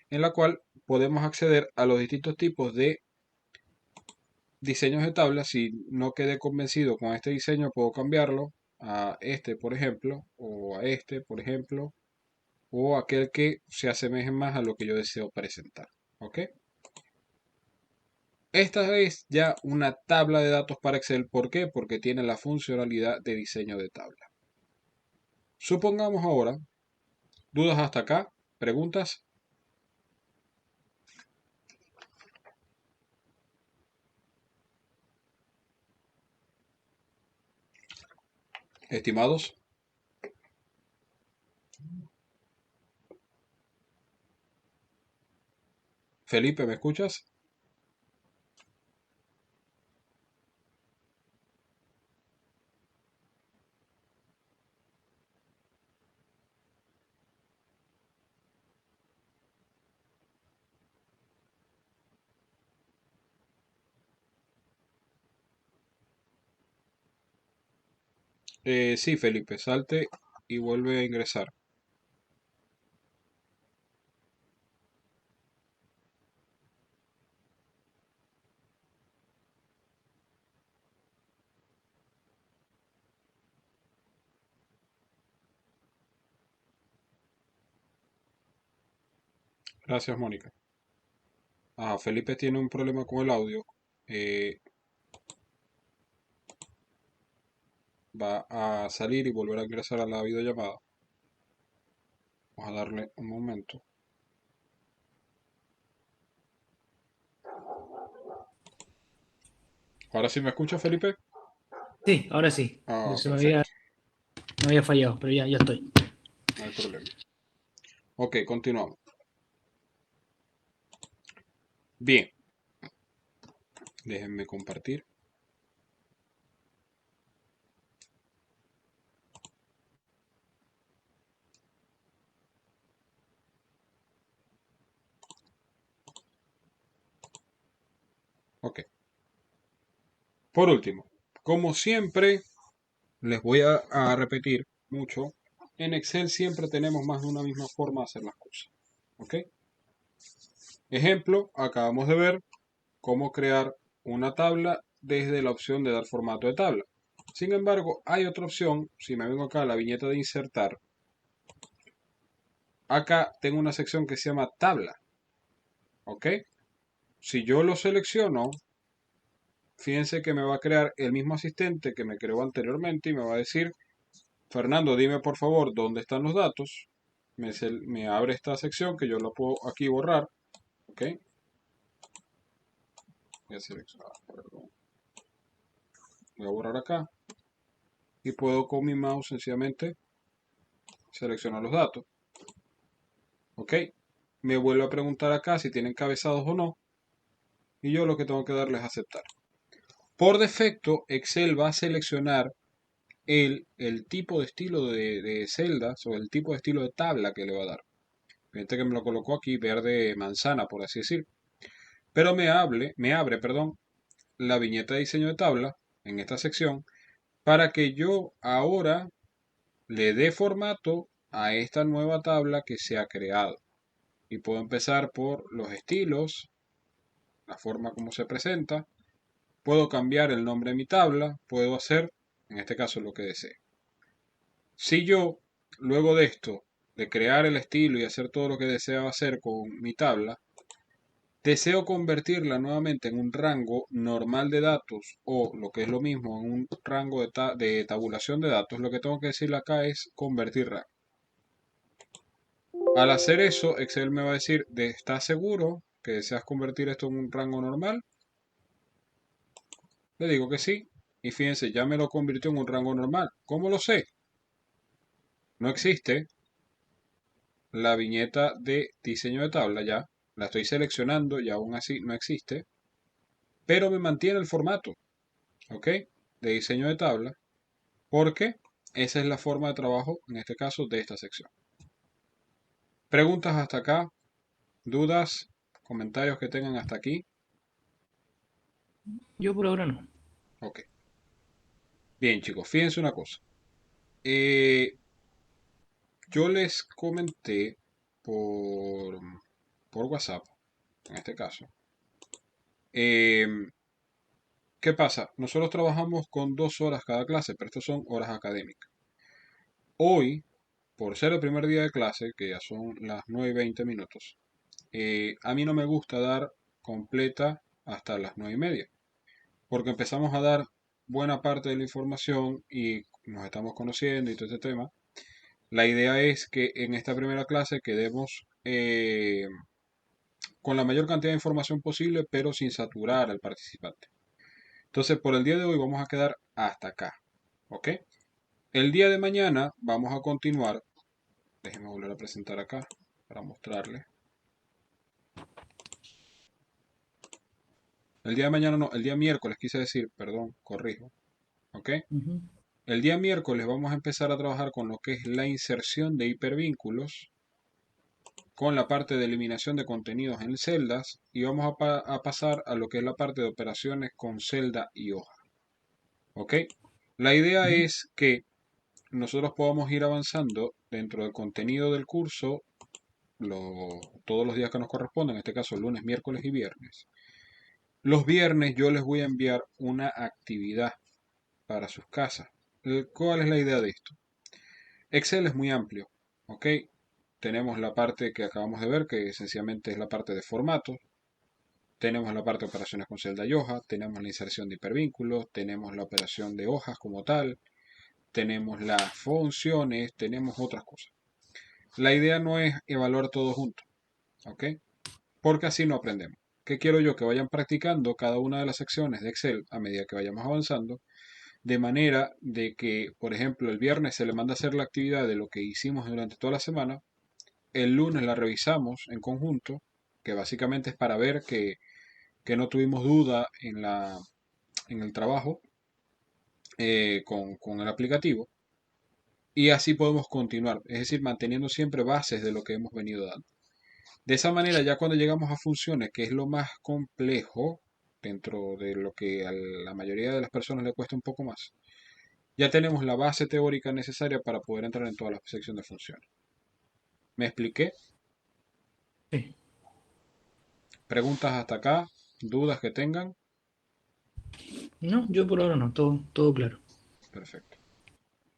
en la cual podemos acceder a los distintos tipos de diseños de tabla. Si no quedé convencido con este diseño, puedo cambiarlo a este, por ejemplo, o a este, por ejemplo, o aquel que se asemeje más a lo que yo deseo presentar. ¿Ok? Esta es ya una tabla de datos para Excel. ¿Por qué? Porque tiene la funcionalidad de diseño de tabla. Supongamos ahora, dudas hasta acá, preguntas, estimados. Felipe, ¿me escuchas? Sí, Felipe, salte y vuelve a ingresar. Gracias, Mónica. Ah, Felipe tiene un problema con el audio. Eh, Va a salir y volver a ingresar a la videollamada. Vamos a darle un momento. ¿Ahora sí me escucha, Felipe?
Sí, ahora sí.
Ah,
Me
perfecto.
había fallado, pero ya estoy.
No hay problema. Ok, continuamos. Bien, déjenme compartir. Ok. Por último, como siempre, les voy a repetir mucho, en Excel siempre tenemos más de una misma forma de hacer las cosas. ¿Ok? Ejemplo, acabamos de ver cómo crear una tabla desde la opción de dar formato de tabla. Sin embargo, hay otra opción, si me vengo acá a la viñeta de insertar, acá tengo una sección que se llama tabla. ¿Ok? Si yo lo selecciono, fíjense que me va a crear el mismo asistente que me creó anteriormente y me va a decir, Fernando, dime por favor dónde están los datos. Me abre esta sección que yo la puedo aquí borrar. ¿Ok? Voy a seleccionar, perdón. Voy a borrar acá y puedo con mi mouse sencillamente seleccionar los datos. ¿Ok? Me vuelve a preguntar acá si tienen cabezados o no y yo lo que tengo que darle es aceptar. Por defecto, Excel va a seleccionar el tipo de estilo de celdas o el tipo de estilo de tabla que le va a dar. Fíjate que me lo colocó aquí verde manzana, por así decir. Pero me abre, perdón, la viñeta de diseño de tabla en esta sección para que yo ahora le dé formato a esta nueva tabla que se ha creado. Y puedo empezar por los estilos, la forma como se presenta. Puedo cambiar el nombre de mi tabla, puedo hacer, en este caso, lo que desee. Si yo, luego de esto, de crear el estilo y hacer todo lo que deseaba hacer con mi tabla, deseo convertirla nuevamente en un rango normal de datos o lo que es lo mismo, en un rango de tabulación de datos, lo que tengo que decirle acá es convertir rango. Al hacer eso, Excel me va a decir, ¿estás seguro que deseas convertir esto en un rango normal? Le digo que sí. Y fíjense, ya me lo convirtió en un rango normal. ¿Cómo lo sé? No existe la viñeta de diseño de tabla ya. La estoy seleccionando y aún así no existe. Pero me mantiene el formato, ¿ok? De diseño de tabla. Porque esa es la forma de trabajo, en este caso, de esta sección. ¿Preguntas hasta acá? ¿Dudas? ¿Comentarios que tengan hasta aquí?
Yo por ahora no.
Ok. Bien, chicos, fíjense una cosa. Eh, yo les comenté por, por WhatsApp, en este caso. ¿Qué pasa? Nosotros trabajamos con 2 horas cada clase, pero estas son horas académicas. Hoy, por ser el primer día de clase, que ya son las 9:20 minutos, a mí no me gusta dar completa hasta las 9:30, porque empezamos a dar buena parte de la información y nos estamos conociendo y todo este tema. La idea es que en esta primera clase quedemos con la mayor cantidad de información posible, pero sin saturar al participante. Entonces, por el día de hoy vamos a quedar hasta acá. ¿Ok? El día de mañana vamos a continuar. Déjenme volver a presentar acá para mostrarles. El día de mañana no, el día miércoles quise decir, perdón, corrijo. ¿Ok?
Ujú.
El día miércoles vamos a empezar a trabajar con lo que es la inserción de hipervínculos, con la parte de eliminación de contenidos en celdas y vamos a pasar a lo que es la parte de operaciones con celda y hoja. ¿Ok? La idea
Ujú.
es que nosotros podamos ir avanzando dentro del contenido del curso todos los días que nos corresponden, en este caso lunes, miércoles y viernes. Los viernes yo les voy a enviar una actividad para sus casas. ¿Cuál es la idea de esto? Excel es muy amplio, ¿ok? Tenemos la parte que acabamos de ver, que sencillamente es la parte de formatos. Tenemos la parte de operaciones con celda y hoja. Tenemos la inserción de hipervínculos. Tenemos la operación de hojas como tal. Tenemos las funciones. Tenemos otras cosas. La idea no es evaluar todo junto, ¿ok? Porque así no aprendemos. ¿Qué quiero yo? Que vayan practicando cada una de las secciones de Excel a medida que vayamos avanzando, de manera de que, por ejemplo, el viernes se le manda a hacer la actividad de lo que hicimos durante toda la semana, el lunes la revisamos en conjunto, que básicamente es para ver que no tuvimos duda en el trabajo con el aplicativo, y así podemos continuar, es decir, manteniendo siempre bases de lo que hemos venido dando. De esa manera, ya cuando llegamos a funciones, que es lo más complejo, dentro de lo que a la mayoría de las personas le cuesta un poco más, ya tenemos la base teórica necesaria para poder entrar en toda la sección de funciones. ¿Me expliqué?
Sí.
¿Preguntas hasta acá? ¿Dudas que tengan?
No, yo por ahora no, todo claro.
Perfecto.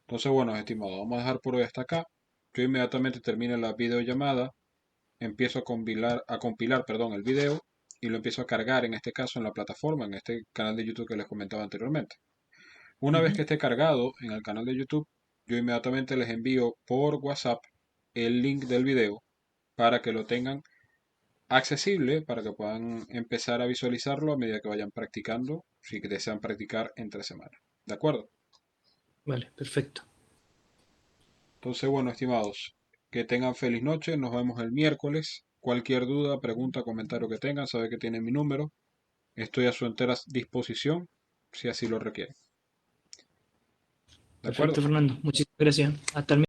Entonces, bueno, estimado, vamos a dejar por hoy hasta acá. Yo inmediatamente termino la videollamada, empiezo a compilar, perdón, el video y lo empiezo a cargar, en este caso, en la plataforma, en este canal de YouTube que les comentaba anteriormente. Una vez
Ujú.
que esté cargado en el canal de YouTube, yo inmediatamente les envío por WhatsApp el link del video para que lo tengan accesible, para que puedan empezar a visualizarlo a medida que vayan practicando, si desean practicar entre semanas. ¿De acuerdo?
Vale, perfecto.
Entonces, bueno, estimados, que tengan feliz noche. Nos vemos el miércoles. Cualquier duda, pregunta, comentario que tengan, sabe que tienen mi número. Estoy a su entera disposición si así lo requieren. ¿De
Perfecto,
acuerdo?
Fernando. Muchísimas gracias. Hasta el